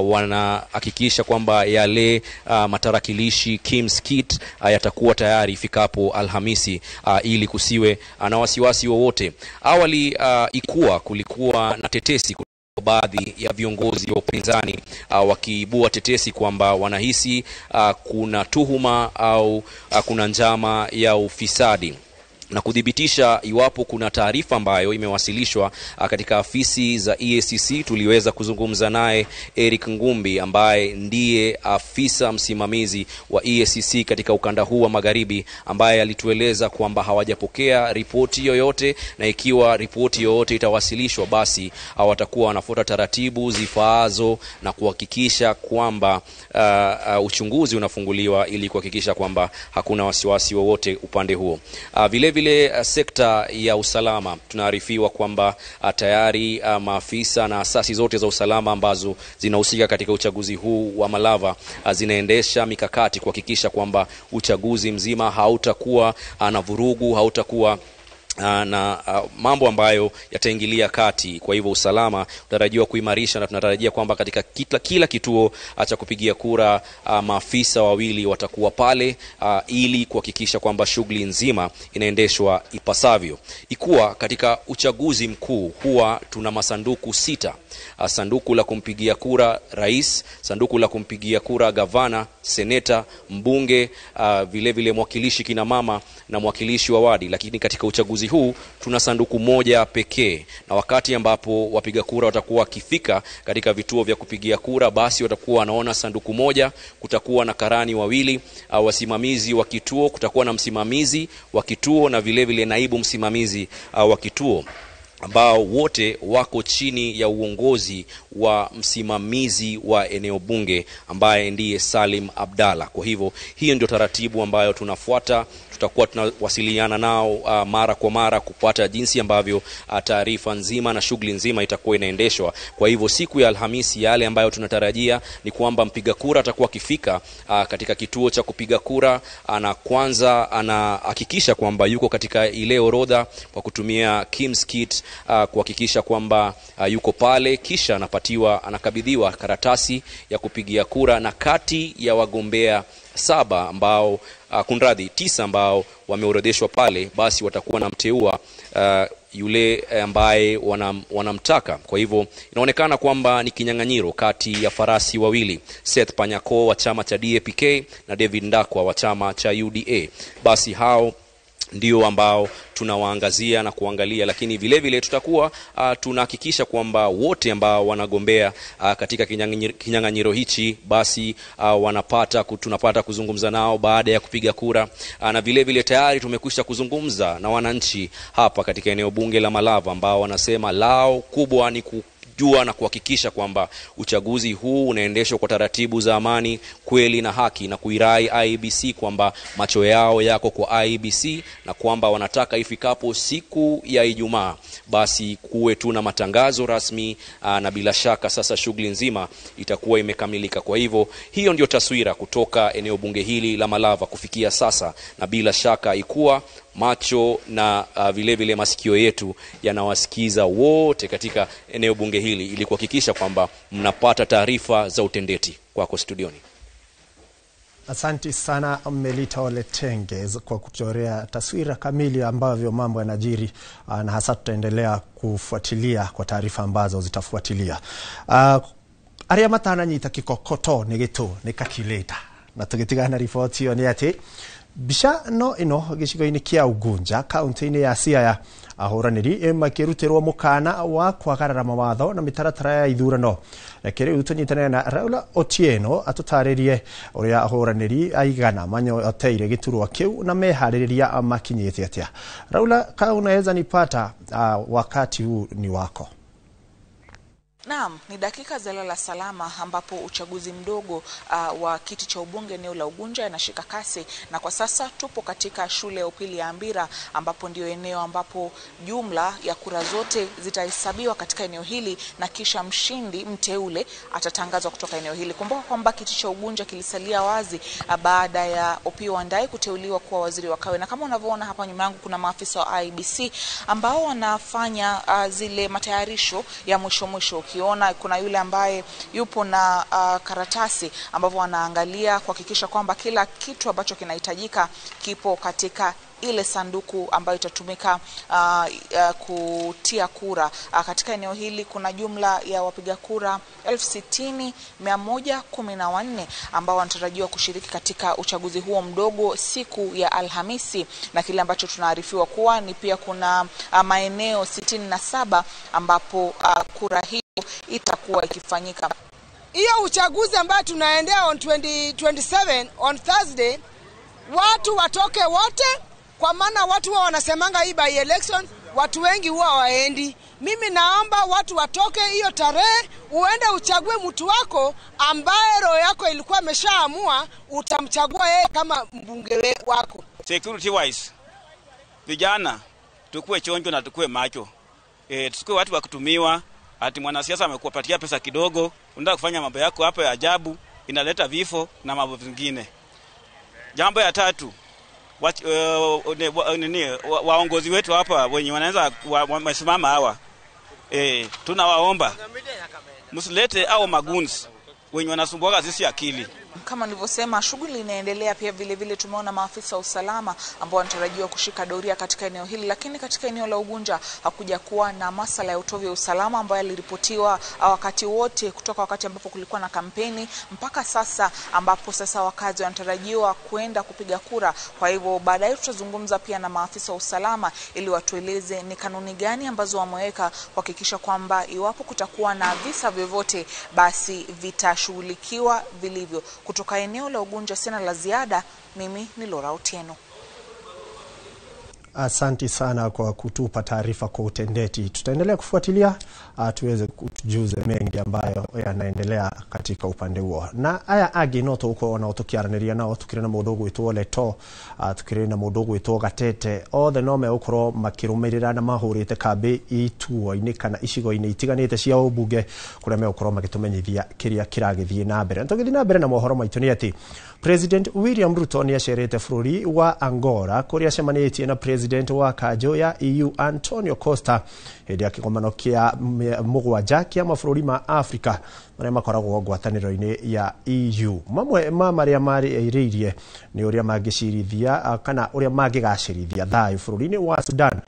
wanahakikisha kwamba yale matarakilishi Kim's Kit yatakuwa tayari ifikapo Alhamisi ili kusiwe na wasiwasi wowote. Awali kulikuwa na tetesi, baadhi ya viongozi wa upinzani wakiibua tetesi kwamba wanahisi kuna tuhuma au kuna njama ya ufisadi, na kudhibitisha iwapo kuna taarifa ambayo imewasilishwa katika afisi za EACC. Tuliweza kuzungumza naye Eric Ngumbi ambaye ndiye afisa msimamizi wa EACC katika ukanda huu wa Magharibi, ambaye alitueleza kwamba hawajapokea ripoti yoyote, na ikiwa ripoti yoyote itawasilishwa basi watakuwa wanafuata taratibu zifaazo na kuhakikisha kwamba uchunguzi unafunguliwa ili kuhakikisha kwamba hakuna wasiwasi wowote upande huo. Vile vile sekta ya usalama tunaarifiwa kwamba tayari maafisa na asasi zote za usalama ambazo zinahusika katika uchaguzi huu wa Malava zinaendesha mikakati kuhakikisha kwamba uchaguzi mzima hautakuwa na vurugu, hautakuwa mambo ambayo yataingilia kati. Kwa hivyo usalama utarajiwa kuimarisha, na tunatarajia kwamba katika kila kituo cha kupigia kura maafisa wawili watakuwa pale ili kuhakikisha kwamba shughuli nzima inaendeshwa ipasavyo. Ikuwa katika uchaguzi mkuu huwa tuna masanduku 6. Sanduku la kumpigia kura rais, sanduku la kumpigia kura gavana, seneta, mbunge, vile vile mwakilishi kina mama na mwakilishi wa wadi. Lakini katika uchaguzi huu tuna sanduku moja pekee, na wakati ambapo wapiga kura watakuwa wakifika katika vituo vya kupigia kura, basi watakuwa wanaona sanduku moja. Kutakuwa na karani wawili, wasimamizi wa kituo, kutakuwa na msimamizi wa kituo na vile vile naibu msimamizi wa kituo, ambao wote wako chini ya uongozi wa msimamizi wa eneo bunge ambaye ndiye Salim Abdalla. Kwa hivyo hiyo ndio taratibu ambayo tunafuata. Tutakuwa tunawasiliana nao mara kwa mara kupata jinsi ambavyo taarifa nzima na shughuli nzima itakuwa inaendeshwa. Kwa hivyo siku ya Alhamisi yale ambayo tunatarajia ni kwamba mpiga kura atakuwa akifika katika kituo cha kupiga kura, na kwanza anahakikisha kwamba yuko katika ile orodha kwa kutumia Kim's Kit, kuhakikisha kwamba yuko pale, kisha anakabidhiwa karatasi ya kupigia kura, na kati ya wagombea 7 ambao 9 ambao wameorodheshwa pale, basi watakuwa namteua yule ambaye wanamtaka. Kwa hivyo inaonekana kwamba ni kinyang'anyiro kati ya farasi wawili, Seth Panyako wa chama cha DAPK na David Ndakwa wa chama cha UDA. Basi hao ndio ambao tunawaangazia na kuangalia, lakini vile vile tutakuwa tunahakikisha kwamba wote ambao wanagombea katika kinyang'anyiro hichi basi tunapata kuzungumza nao baada ya kupiga kura, na vile vile tayari tumekwisha kuzungumza na wananchi hapa katika eneo bunge la Malava ambao wanasema lao kubwa ni jua na kuhakikisha kwamba uchaguzi huu unaendeshwa kwa taratibu za amani, kweli na haki, na kuirai IEBC kwamba macho yao yako kwa IEBC, na kwamba wanataka ifikapo siku ya Ijumaa basi kuwe tu na matangazo rasmi, na bila shaka sasa shughuli nzima itakuwa imekamilika. Kwa hivyo hiyo ndio taswira kutoka eneo bunge hili la Malava kufikia sasa, na bila shaka ikuwa macho na vile vile masikio yetu yanawasikiza wote katika eneo bunge hili ili kuhakikisha kwamba mnapata taarifa za utendeti. Kwako studioni. Asante sana Melita Oletenge kwa kuchorea taswira kamili ambavyo mambo yanajiri, na hasa tutaendelea kufuatilia kwa taarifa ambazo zitafuatilia. Aria matana nyita kikokoto nikakileta na tugitigana ripoti yo ni ati bisha no ino gicigo-ini kia Ugunja kaunti-ini ya Siaya ahoraniri makirutirwo mukana wa kwagarara mawatho na mitaratara ya ithurano. Rekere utunyitane na Raula Otieno atutaririe uria ahoraniri aigana manyoteire giturwa kiu na mehaririria makinyite atia. Raula, ka unaweza nipata wakati huu ni wako. Naam, ni dakika za lala salama ambapo uchaguzi mdogo wa kiti cha ubunge eneo la Ugunja inashika kasi, na kwa sasa tupo katika shule ya upili ya Ambira ambapo ndio eneo ambapo jumla ya kura zote zitahesabiwa katika eneo hili na kisha mshindi mteule atatangazwa kutoka eneo hili. Kumbuka kwamba kiti cha Ugunja kilisalia wazi baada ya Opiyo Wandayi kuteuliwa kuwa waziri wa kawe, na kama unavyoona hapa nyuma yangu kuna maafisa wa IEBC ambao wanafanya zile matayarisho ya mwisho. Ukiona kuna yule ambaye yupo na karatasi ambavyo wanaangalia kuhakikisha kwamba kila kitu ambacho kinahitajika kipo katika ile sanduku ambayo itatumika kutia kura. Katika eneo hili kuna jumla ya wapiga kura 60,114 ambao wanatarajiwa kushiriki katika uchaguzi huo mdogo siku ya Alhamisi, na kile ambacho tunaarifiwa kuwa ni pia kuna maeneo 67 ambapo kura hiyo itakuwa ikifanyika. Hiyo uchaguzi ambao tunaendea on 2027 on Thursday, watu watoke wote, kwa maana watu wao wanasemanga hii by election watu wengi huwa waendi. Mimi naomba watu watoke hiyo tarehe, uende uchague mtu wako ambaye roho yako ilikuwa imeshaamua utamchagua yeye kama mbunge wako. Security wise, vijana tukue chonjo na tukue macho. Tusikue watu wa kutumiwa ati mwanasiasa amekupatia pesa kidogo, unataka kufanya mambo yako hapa ya ajabu, inaleta vifo na mambo mengine. Jambo ya tatu, waongozi wetu hapa wenye wanaweza wamesimama hawa, tunawaomba msilete au magunzi wenye wanasumbuaka sisi akili. Kama nilivyosema, shughuli inaendelea. Pia vile vile tumeona maafisa wa usalama ambao wanatarajiwa kushika doria katika eneo hili, lakini katika eneo la Ugunja hakuja kuwa na masala ya utovu wa usalama ambayo yaliripotiwa wakati wote kutoka wakati ambapo kulikuwa na kampeni mpaka sasa, ambapo sasa wakazi wanatarajiwa kwenda kupiga kura. Kwa hivyo baadaye tutazungumza pia na maafisa wa usalama ili watueleze ni kanuni gani ambazo wameweka kuhakikisha kwamba iwapo kutakuwa na visa vyovyote basi vitashughulikiwa vilivyo. Kutoka eneo la Ugunja sina la ziada. Mimi ni Laura Otieno. Asante sana kwa kutupa taarifa kwa utendeti. Tutaendelea kufuatilia tuweze kutujuze mengi ambayo yanaendelea katika upande huo. Na aya agi noto uko wanaotokiaraniria nao tukire na mudogo witwo Leto, tukire na mudogo witwo Gatete, othe nome ukoro makirumirira na mahurite kambi ituo-ini kana icigo-ini itiganite cia ubunge kuria me ukoro magitumenyithia kiria kiragithie na mbere. Ntugithie na mbere na mohoro maitu ni ati President William Ruto ni acerete bururi wa Angola kuria cemanitie na President wa Kajo ya EU Antonio Costa hedi akigomano kia mugwanja kia mabũrũri ma Africa maria makoragwo ngwatanĩro-inĩ ya EU. Mamwe maria marireirie ni uria mangicirithia kana uria mangigacirithia thayu bũrũri-inĩ wa Sudan.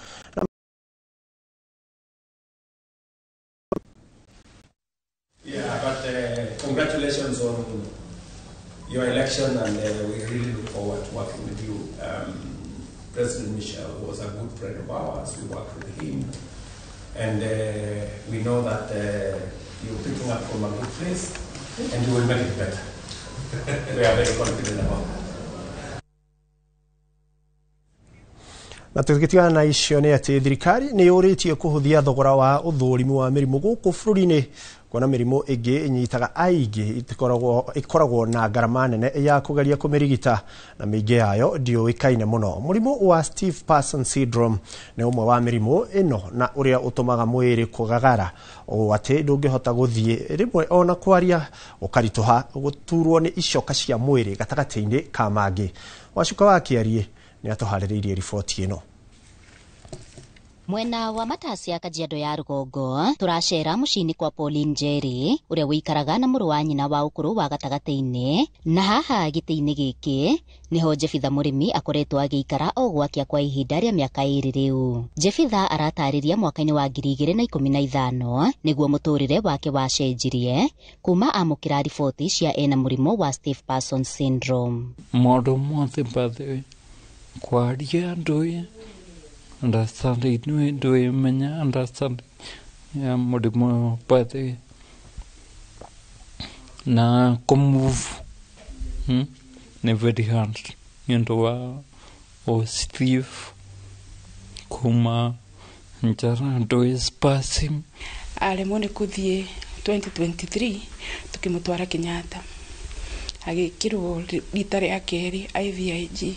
Yeah, but congratulations on your election, and we really look forward to working with you. President Michel was a good friend of ours. We worked with him, and we know that you're picking up from a good place, and you will make it better. We are very confident about that. Na tukitigana na icio ni ati thirikari ni yuritie kuhuthia thogora wa uthurimu wa mirimu guku bũrũri-inĩ kuona mirimu ingi inyitaga aingi ikoragwo na garama nene ya kugeria kumirigita na mingi yayo ndioikaine muno. Murimu wa Stiff Person Syndrome ni umwe wa mirimu ino na uria utumaga mwiri kugagara o ati ndungihota guthie rimwe ona kwaria ukarituha guturwo ni icoka cia mwiri gatagati-ini ka mangi. Wacuka wa Kiarie ni atuhaririirie riboti ino. Mwena wa Matasi ya Kajiado ya Rugongo turacera mucini kwa Pauline Njeri uria wikaraga na muru wa nyina wa ukuru wa gatagati-ini, na haha giti-ini giki niho Jefitha murimi akoretwo agiikara o gwakia kwa ihinda ria miaka 2 riu. Jefitha aratariria mwaka-ini wa 2015 niguo muturire wake wacenjirie kuma amukira riboti cia ena murimu wa Stiff Person Syndrome. Modo mothe bathe kwaria ndoye understanding ndoye menya understanding ya murimu bathe na kumove ne very hard into wa o Steve kuma njara ndoye spasm alemone kuthie 2023 tukimutwara Kenyatta agikirwo rita ria keri IVIG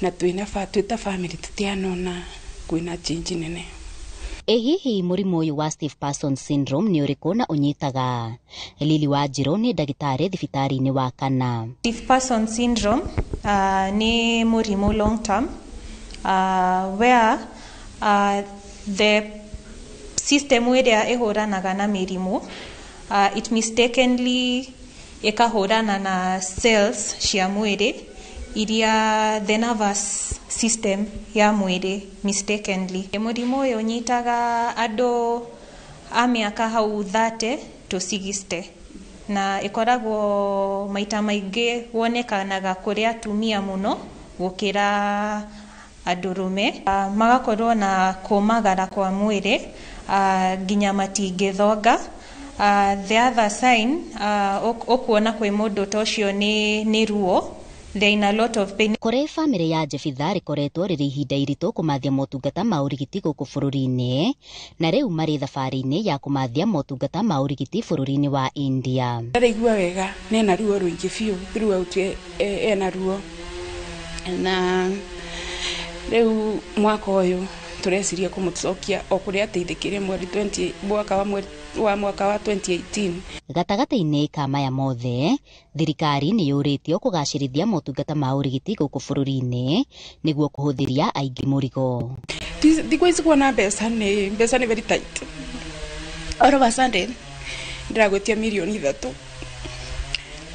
na twita family tutianona kwina change nene. Hihi murimu uyu wa Stiff Person Syndrome ni uriku na unyitaga? Lili Wanjiru ni ndagitari thibitari-ini wa Kana. Stiff Person Syndrome ni murimu long term where the system iria ihuranaga na mirimu it mistakenly ikahurana na cells cia mwiri iria the nervous system ya mwiri mistakenly. Murimu uyu nyitaga andu a miaka hau 30 to 60 na ikoragwo maita maingi wonekanaga kuri atumia muno gukira andurume. Magakorwo na kumagara kwa mwiri nginya matingithonga. The other sign okuona kwi mundu tocio ni ruo. There in a lot of pain. Kore family ya Jefitha rikoretwo riri ihinda iritu kumathia motungata ma urigiti guku bururi-ini, na riu mari thabari-ini ya kumathia motungata ma urigiti bururi-ini wa India. Ndaigua wega nena ruo ruingi biu throughout ena ruo na riu mwaka uyu tureciria kumucokia o kuria ateithikire mweri 20 mwaka wa 2018. Gatagata-inĩ ka maya mothe, thirikari nĩ yũrĩtio kũgacĩrithia motungata ma ũrigiti gũkũ bũrũri-inĩ nĩguo kũhũthĩria aingĩ mũrigo. Thikũ ici kuona mbeca nĩ very tight. All of a sudden ndiragwetia milioni 3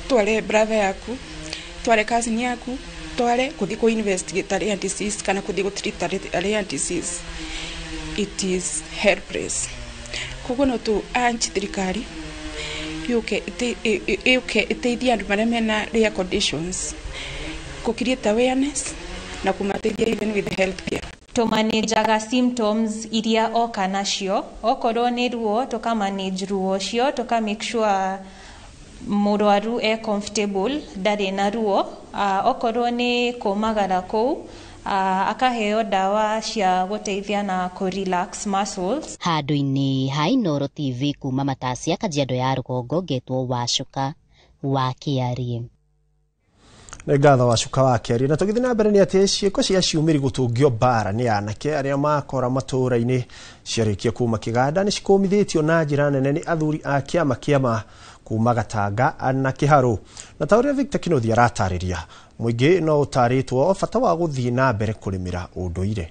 tware brother yaku, tware cousin yaku, tware kuthi ku investigate area disease kana kuthi ku treat area disease. It is helpless. Koguo no tu anchi thirikari yuke iteithia andu marĩa mena rare conditions ku create awareness na kumateithia even with health care. Tumanejaga symptoms iria oka nacio, okorwo nĩ ruo tukamanage ruo cio, tuka make sure mũrwaru comfortable ndarĩ na ruo, okorwo nĩ kũmagara kũu akaheo dawa cia gũteithia na relax muscles. Handũ-inĩ ha Inooro TV kuma Matasia, Kajiado ya Rũgongo, ngetwo Wacuka wa Kĩarie. Nĩ ngatho Wacuka wa Kĩarie. Na tũgĩthiĩ na mbere nĩ atĩ ciĩko cia ciumĩri gũtũngio mbara nĩ anake arĩa makora matũũra-inĩ ciarĩkia kuma kĩganda nĩ cikũmithĩtio na njĩra nene nĩ athuri a kĩama kuma Gatanga na Kĩharũ. Na ta ũrĩa Victor Kinothia aratarĩria, mũingĩ no ũtarĩtwo bata wa gũthiĩ na mbere kũrĩmĩra ũndũire.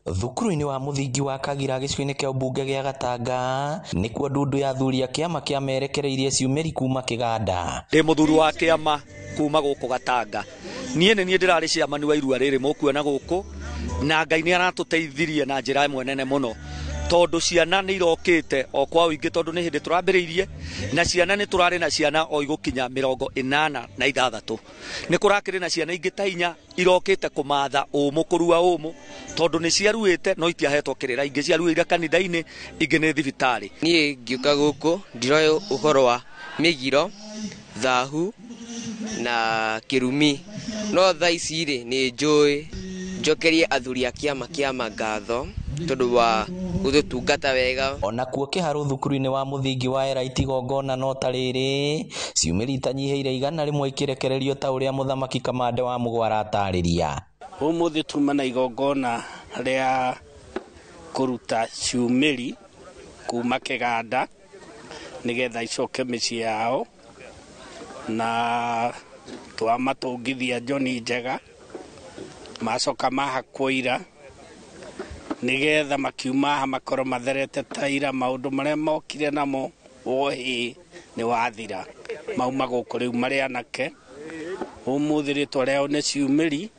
Thukuru-inĩ wa mũthingi wa Kagira gĩcigo-inĩ kĩa ũmbunge gĩa Gatanga nĩkuo ndundu ya athuri a kĩama kĩa merekereirie ciumĩri kuma kĩganda. Ndĩ mũthuri wa kĩama kuma gũkũ Gatanga. Niĩ ndĩrarĩ ciamani wa irua rĩrĩ mũkuona gũkũ, na Ngai nĩ aratũteithirie na njĩra ĩmwe nene mũno. Tondu ciana nĩ irokĩte o kwa ũingĩ tondu nĩ hĩndĩ tũrambĩrĩirie, na ciana nĩ tũrarĩ na ciana o igũkinya 86. Nĩ kũrakĩrĩ na ciana ingĩ ta 4 irokĩte kũmatha ũmũ, kũrua ũmũ tondu nĩ ciaruĩte no itiahetwo kĩrĩra, ingĩ ciaruĩire kanitha-inĩ, ingĩ nĩ thibitarĩ. Niĩ ngĩũka gũkũ ndiroĩ ũhoro wa mĩgiro, thahu na kĩrumi, no thaa ici rĩ nĩ njũĩ njokerie athuri a kĩama ngatho tondu wa gũtungata wega. Ona kuo Kĩharũ thukuru-inĩ wa mũthingi wa Eraiti Gongona no ta rĩrĩ ciumĩri itanyihĩire 100 ikĩrekererio ta ũrĩa mũthamaki Kamande wa Mũgwa aratarĩria. Ũmũthĩ tuma na igongona rĩa kũruta ciumĩri kuma kĩganda nĩgetha icoke mĩciĩ yao, na twamatũngithia njoni njega macoka mahakwo ira nigetha makiuma makorwo matherete ta ira, maũndũ marĩa mokire namo wohi nĩ wathira, mauma gũkũ rĩu marĩ anake. Ũmũthĩ rĩtwa rĩao nĩ ciumĩri,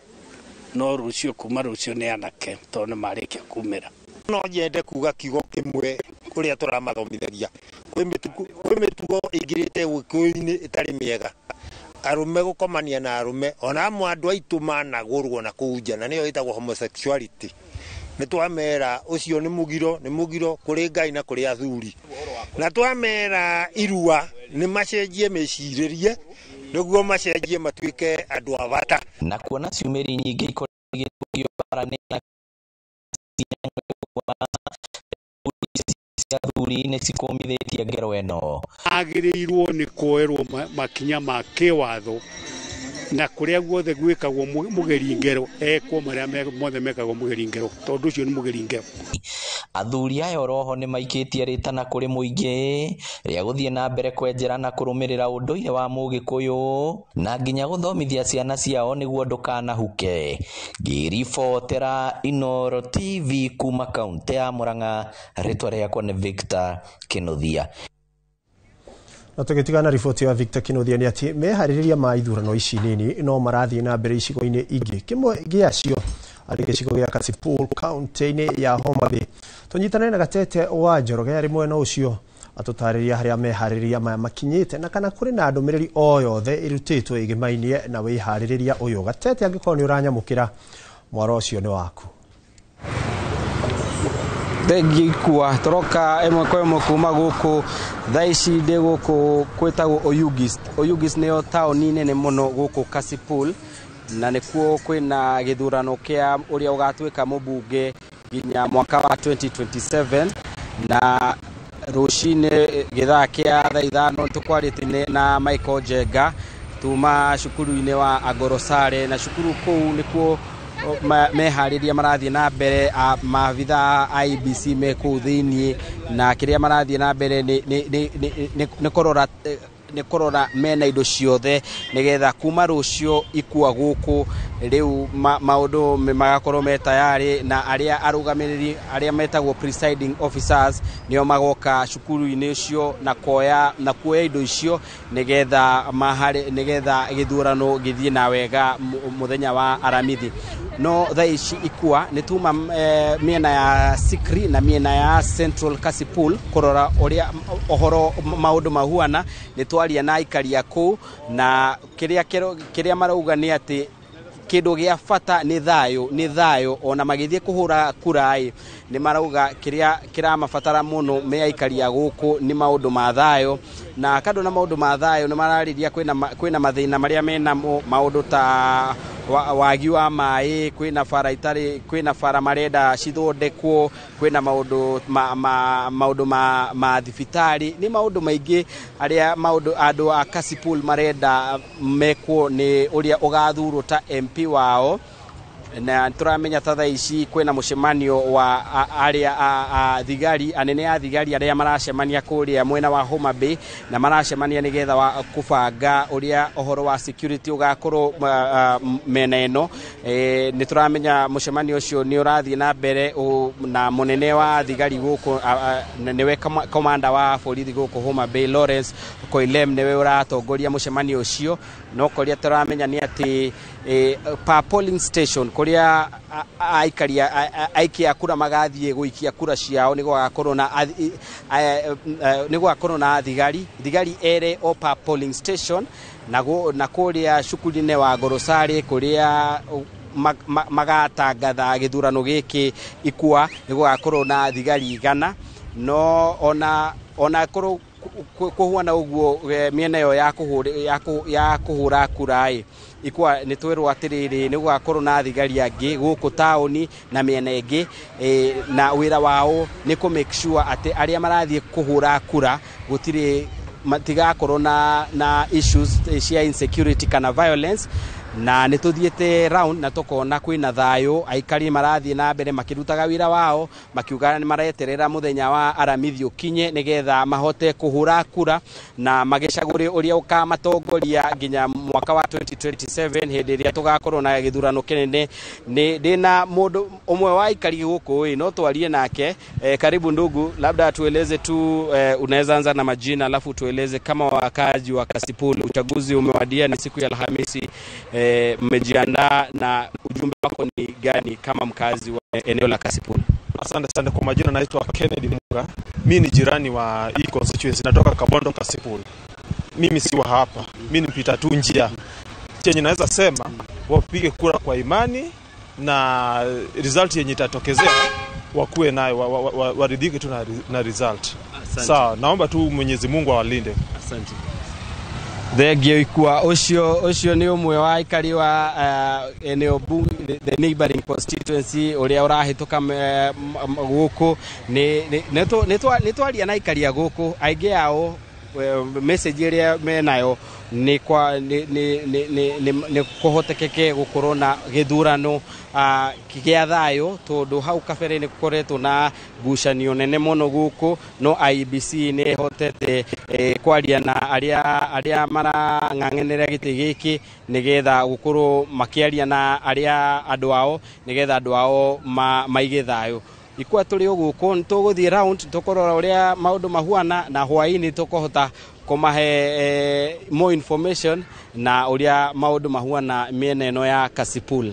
no rũciũ kuma rũciũ nĩ anake tondũ nĩ marĩkia kumĩra. No nyende kuga kiugo kĩmwe kũrĩa tũramathomithagia, kwĩ mĩtugo ĩingĩrĩte Gĩkũyũ-inĩ ĩtarĩ mĩega, arume gũkomania na arume, ona amwe andũ aitũ managũrwo na kũu nja, na nĩyo ĩtagwo homosexuality. Nĩ twamera ũcio nĩ mugiro kũrĩ Ngai na kũrĩ athuri, na twamera irua nĩ macenjie mecirĩrie nĩguo macenjie matuĩke andũ a bata. Na kuona ciumĩri nyingĩ ikoragwo bara nĩ athuri nĩ cikomithĩtie ngero ĩno. Agĩrĩirwo nĩ kuoerwo makinya ma kĩwatho na kũrĩa guothe gwĩkagwo mũgeri ngero ekwo marĩa mothe mekagwo mũgeri ngero, tondũ ũcio nĩ mũgeri ngero. Athuri aya oroho nĩ maikĩtie rĩtana kũrĩ mũingĩ rĩa gũthiĩ na mbere kwenjera na kũrũmĩrĩra ũndũire wa Mũgĩkũyũ na nginya gũthomithia ciana ciao nĩguo ndũkanahuke. Ngĩribotera Inooro TV kuma kaunti ya Murang'a, rĩtwa rĩakwa nĩ Victor Kinothia. Na tũgĩtigana riboti ya Victor Kinothia nĩ atĩ meharĩrĩria ma ithurano ici nini no marathiĩ na mbere icigo-inĩ ingĩ. Kĩmwe gĩacio arĩ gĩcigo gĩa Kasipul kaunti-inĩ ya Homa Bay. Tũnyitane na Gatete wa Njoroge arĩ mwena ũcio atũtarĩria harĩa meharĩrĩria maya makinyĩte na kana kũrĩ na ndũmĩrĩri o yothe ĩrutĩtwo ĩgĩmainie na wĩharĩrĩria ũyũ. Gatete, angĩkorwo nĩ ũranyamũkĩra, mwaro ũcio nĩ waku. Ngĩkua tũroka ĩmwe kwa ĩmwe kuma gũkũ thaa ici ndĩ gũkũ kwĩtagwo Oyugis nĩyo taũni nene mũno gũkũ Kasipul, na nĩkuo kwĩna gĩthurano kĩa ũrĩa ũgatuĩka mũmbunge nginya mwaka wa 2027, na rũcinĩ gĩthaa kĩa thaa 5 tũkwarĩtie na Michael Njenga tuma cukuru-inĩ wa Agorosare na cukuru kũu nĩkuo meharĩria marathiĩ na mbere maabitha IBC me kũu thĩinĩ na kĩrĩa marathiĩ na mbere nĩ kũrora mena indo ciothe nĩgetha kuma rũcio ikua gũkũ rĩu maũndũ magakorwo me tayari na arĩa arũgamĩrĩri arĩa metagwo presiding officers nĩo magoka cukuru-inĩ ũcio na kuoya indo icio nĩgetha gĩthurano gĩthiĩ na wega mũthenya wa Aramithi. No thaa ici ikua nĩ tuma mĩena ya Sikri na mĩena ya Central Kasipul kũrora ũrĩa ohoro maũndũ mahuana nĩ twaria na aikari a kũu na kĩrĩa marauga nĩ atĩ kĩndũ gĩa bata nĩ thayũ ona magĩthiĩ kũhũra kura nĩ marauga kĩrĩa kĩramabatara mũno me aikari a gũkũ nĩ maũndũ ma thayũ na kando na maũndũ ma thayũ nĩ mararĩria kwĩna mathĩna marĩa mena maũndũ ta wagi wa maĩ kwĩna bara marenda cithondekwo kwĩna maũndũ ma thibitarĩ nĩ maũndũ maingĩ arĩa andũ a Kasipul marenda mekwo nĩ ũrĩa ũgathurwo ta MP wao na turamenya tha ici kwĩna mũcemanio wa thigari anene a thigari arĩa maracemania kũrĩa mwena wa Homa Bay na maracemania nĩgetha wa kũbanga ũrĩa ohoro wa security ũgakorwo mena ĩno nĩ turamenya mũcemanio ũcio nĩ ũrathiĩ na mbere na mũnene wa thigari gũkũ nĩwe komanda wa borithi gũkũ Homa Bay Lawrence Koilem nĩwe ũratongoria mũcemanio ũcio no kũrĩa turamenya nĩ atĩ pa polling station kũrĩa aikia kura magathiĩ gũikia kura ciao nĩ gũgakorwo na thigari ere o pa polling station na kũrĩa cukuru-inĩ wa Agorosare kũrĩa magatangatha gĩthurano gĩkĩ ikua nĩ gũgakorwo na thigari 100 no ona kuhuana ũguo mĩena ĩyo ya kũhũra kura ikwa nĩ twĩrwo atĩrĩrĩ nĩ gũgakorwo na thigari angĩ gũkũ taũni na mĩena ĩngĩ na wĩra wao nĩ kũ make sure atĩ arĩa marathiĩ kũhũra kura gũtirĩ matigakorwo na issues cia insecurity kana violence na nĩ tuthiĩte round na tũkona kwĩna thayũ aikari marathiĩ na mbere makĩrutaga wĩra wao makiuga nĩ mareterera mũthenya wa Aramithi ũkinye nĩgetha mahote kũhũra kura na magĩcagũre ũrĩa ũkamatongoria nginya mwaka wa 2027 hĩndĩ ĩrĩa tũgakorwo na gĩthurano kĩnene ndĩna mũndũ ũmwe wa aikari gũkũ no twarie nake karibu ndugu labda tueleze tu unaweza anza na majina alafu tueleze kama wakazi wa Kasipul uchaguzi umewadia ni siku ya Alhamisi mmejiandaa na ujumbe wako ni gani kama mkazi wa eneo la Kasipul? Asante sana kwa majina, naitwa Kennedy Munga. Mimi ni jirani wa hii constituency, natoka Kabondo Kasipul. Mimi si wa hapa. Mimi nipita tu njia. Chenye naweza sema wapige kura kwa imani na result yenye itatokezea wakuwe nayo waridhike tu na result. Sawa, naomba tu Mwenyezi Mungu awalinde. Asante. Thegio ikua ucio ni umwe wa aikari wa eneo bunge the neighboring constituency uria urahituka guku ni twaria na aikari a guku aingĩ ao message iria menayo ni kuhotekeke gukorwo na githurano kĩgĩa thayũ tondu hau kabere nĩ koretwo na ngucanio nene mũno guku no IBC nĩ hotete kwaria na arĩa marang'ang'anĩra gĩtĩ gĩkĩ nĩgetha gukorwo makĩaria na andũ ao nĩgetha andũ ao maige thayũ ikwa tũrĩ ũguko nĩ tũgũthiĩ round tũkorora ũrĩa maũndũ mahuana na hwaĩ-inĩ tũkohota kumahe more information na ũrĩa maũndũ mahuana mĩena ĩno ya Kasipul.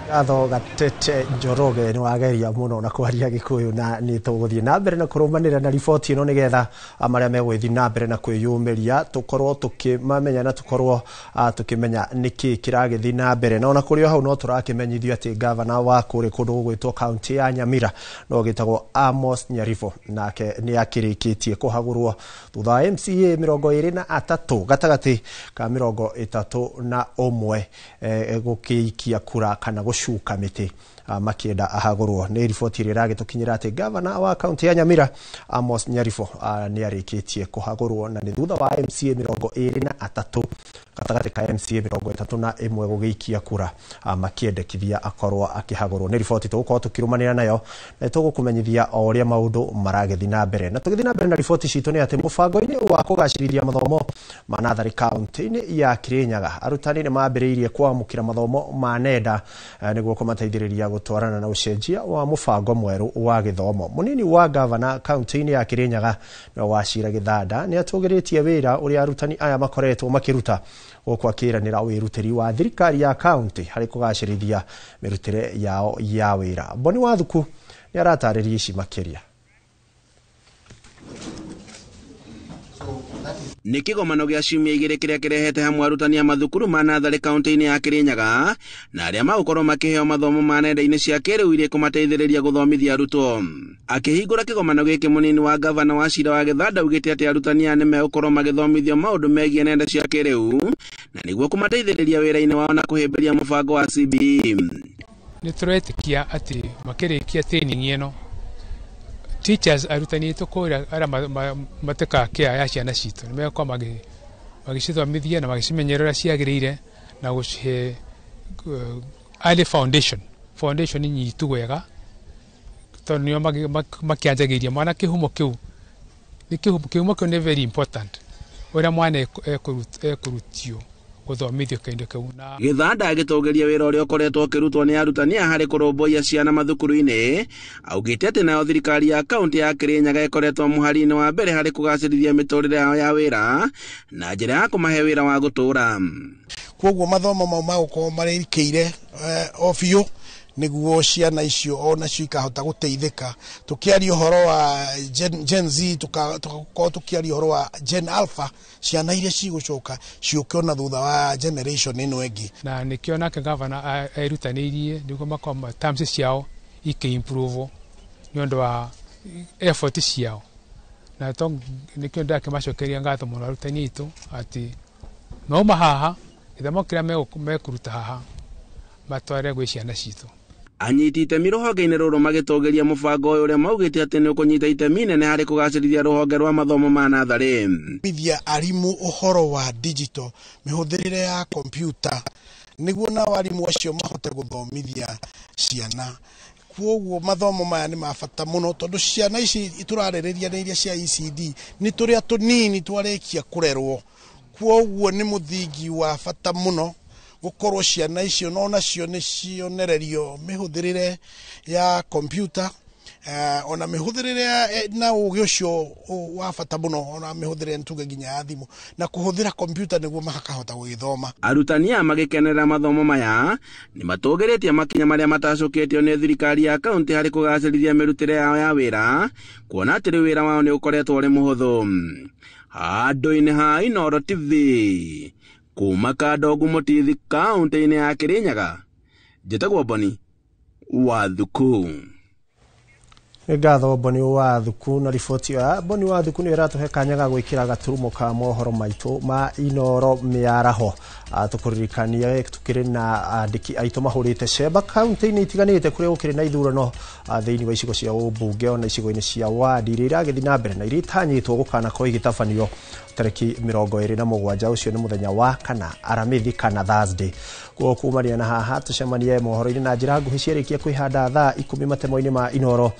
Gatho Gatete Njoroge ni wageria muno na kwaria Gikuyu na ni tũgũthiĩ na mbere na kũrũmanĩra na riboti ĩno nĩgetha marĩa megũthiĩ na mbere na kwĩyũmĩria tũkorwo tũkĩmamenya na tũkorwo tũkĩmenya nĩkĩ kĩragĩthiĩ na mbere na ona kũrĩ hau no tũrakĩmenyithio atĩ gavana wa kũrĩ kũndũ gwĩtwo kaunti ya Nyamira no gĩtagwo Amos Nyaribo nake nĩ akĩrĩkĩtie kũhagũrwo thutha wa MCA 23 gatagatĩ ka 31 gũkĩikia kura kana gũcuka mĩtĩ makienda ahagurwo. Nĩ riboti ĩrĩa ĩragĩtũkinyĩra atĩ gavana wa kaunti ya Nyamira Amos Nyaribo nĩ arĩkĩtie kũhagũrwo na nĩ thutha wa MCA 23 gatagatĩ ka MCA 31 gũgĩikia kura makĩendekithia akorwo akĩhagũrwo. Nĩ riboti tũgũkorwo tũkĩrũmanĩra nayo na tũgũkũmenyithia o ũrĩa maũndũ maragĩthiĩ na mbere. Na tũgĩthiĩ na mbere na riboti citũ nĩ atĩ mũbango-inĩ wa kũgacĩrithia mathomo ma natharĩ kaunti-inĩ ya Kirinyaga, arutani nĩ mambĩrĩirie kwamũkĩra mathomo ma nenda nĩguo kũmateithĩrĩria gũtwarana na ũcenjia wa mũbango mwerũ wa gĩthomo. Mũnini wa gavana kaunti-inĩ ya Kirinyaga no Wachira Gĩthanda nĩ atũgĩrĩtie wĩra ũrĩa arutani aya makoretwo makĩruta gũkũ akĩranĩra wĩrutĩri wa thirikari ya kaunti harĩ kũgacĩrithia mĩrutĩre yao ya wĩra. Boni Wathuku nĩ aratarĩria ici makĩria. Nĩ kĩgomano gĩa ciumia igĩrĩ kĩrĩa kĩrehete hamwe arutani a mathukuru ma natharĩ kaunti-inĩ ya Kirinyaga na arĩa magũkorwo makĩheo mathomo ma nenda-inĩ cia kĩrĩu iria kũmateithĩrĩria gũthomithia arutwo. Akĩhingũra kĩgomano gĩkĩ, mũnini wa gavana Wachira wa Gĩthanda augĩte atĩ arutani aya nĩ megũkorwo magĩthomithio maũndũ megiĩ nenda cia kĩrĩu na nĩguo kũmateithĩrĩria wĩra-inĩ wao na kũhĩmbĩria mũbango wa CBE. Nĩ tũretĩkia atĩ makĩrĩkia training ĩno teachers arutani tũkũra ara mateka kĩa ya ciana citũ nĩ megũkorwo magĩcithomithia na magĩcimenyerera ciagĩrĩire na gũcihe early foundation nyitu wega tondũ nĩo makĩanjagĩria mwana kĩhumo kĩu nĩ very important ũrĩa mwana ekũrutio gũthomithio kĩndũ kĩu. Gĩthanda agĩtũgĩria wĩra ũrĩa ũkoretwo ũkĩrutwo nĩ arutani harĩ kũrũmbũiya ciana mathukuru-inĩ, augĩte atĩ nayo thirikari ya kaunti ya Kirinyaga ĩkoretwo mũhari-inĩ wa mbere harĩ kũgacĩrithia mĩtũrĩre yao ya wĩra na njĩra ya kũmahe wĩra wa gũtũũra. Koguo mathomo mau magũkorwo marĩkĩire o biũ nĩguo ciana icio onacio ikahota gũteithĩka. Tũkĩaria ũhoro wa Gen Z, tũgakorwo tũkĩaria ũhoro wa Gen Alpha, ciana iria cigũcoka ciũke ona thutha wa generation ĩno ĩngĩ. Na nĩkĩo nake gavana erutanĩirie nĩguo makorwo terms ciao ikĩ-improve nĩ ũndũ wa effort ciao. Na nĩkĩo ndakĩmacokeria ngatho mũno arutani aitũ atĩ mauma haha gĩthomo kĩrĩa mekũruta haha matware gwĩ ciana citũ. Anyiti itemi rũhonge-inĩ rũrũ magĩtũgĩria mũbango ũyũ ũrĩa maugĩte atĩ nĩ ũkũnyita itemi inene harĩ kũgacĩrithia rũhonge rwa mathomo ma natharĩ. Bithia arimũ ũhoro wa digital, mĩhũthĩrĩre ya kompyuta nĩguo nao arimũ acio mahote gũthomithia ciana. Kwoguo mathomo maya nĩ mabata mũno tondũ ciana ici tũrarĩrĩria nĩ iria cia ECD nĩ tũrĩa tũnini twarĩkia kũrerwo. Kwoguo nĩ mũthingi wa bata mũno gũkorwo ciana icio no nacio nĩ cionererio mĩhũthĩrĩre ya kompyuta ona mĩhũthĩrĩre na ũgĩ ũcio wa bata mũno ona mĩhũthĩrĩre ntuge nginya ya thimũ na kũhũthĩra kompyuta nĩguo makahota gũgĩthoma. Arutani aya magĩkenera mathomo maya nĩ matũgĩrĩtie makinya marĩa matacũkĩtio nĩ thirikari ya kaunti harĩ kũgacĩrithia mĩrutĩre yao ya wĩra, kuona atĩ rĩu wĩra wao nĩ ũkoretwo ũrĩ mũhũthũ. Handũ-inĩ ha Inooro TV kuma Kandogu Mũtithi kaunti-inĩ ya Kirinyaga, njĩtagwo Boni Wathuku. Ngatho Boni Wathuku na riboti ya Boni Wathuku nĩ ĩratũhe kanya ga gwĩkĩra gaturumo ka mohoro maitũ ma Inooro mĩaraho. Tũkũririkania tukĩrĩ na andĩki aitũ mahũrĩte cemba kaunti-inĩ itiganĩte kũrĩa gũkĩrĩ na ithurano thĩinĩ wa icigo cia ũmbunge ona icigo-inĩ cia wadi iria iragĩthiĩ na mbere na iria itanyĩtwo gũkanakorwo igĩtabanio tarĩki 27. Ũcio nĩ mũthenya wa kana aramithi kana Thursday. Kumania na haha tũcemanie mohoro-inĩ na njĩra nguhĩ ciarĩkia kwĩhanda thaa 10 matemo-inĩ ma Inooro.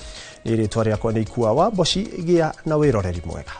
Nĩ rĩtwa rĩakwa nĩ Ikua wa Boci, gĩa na wĩroreri mwega.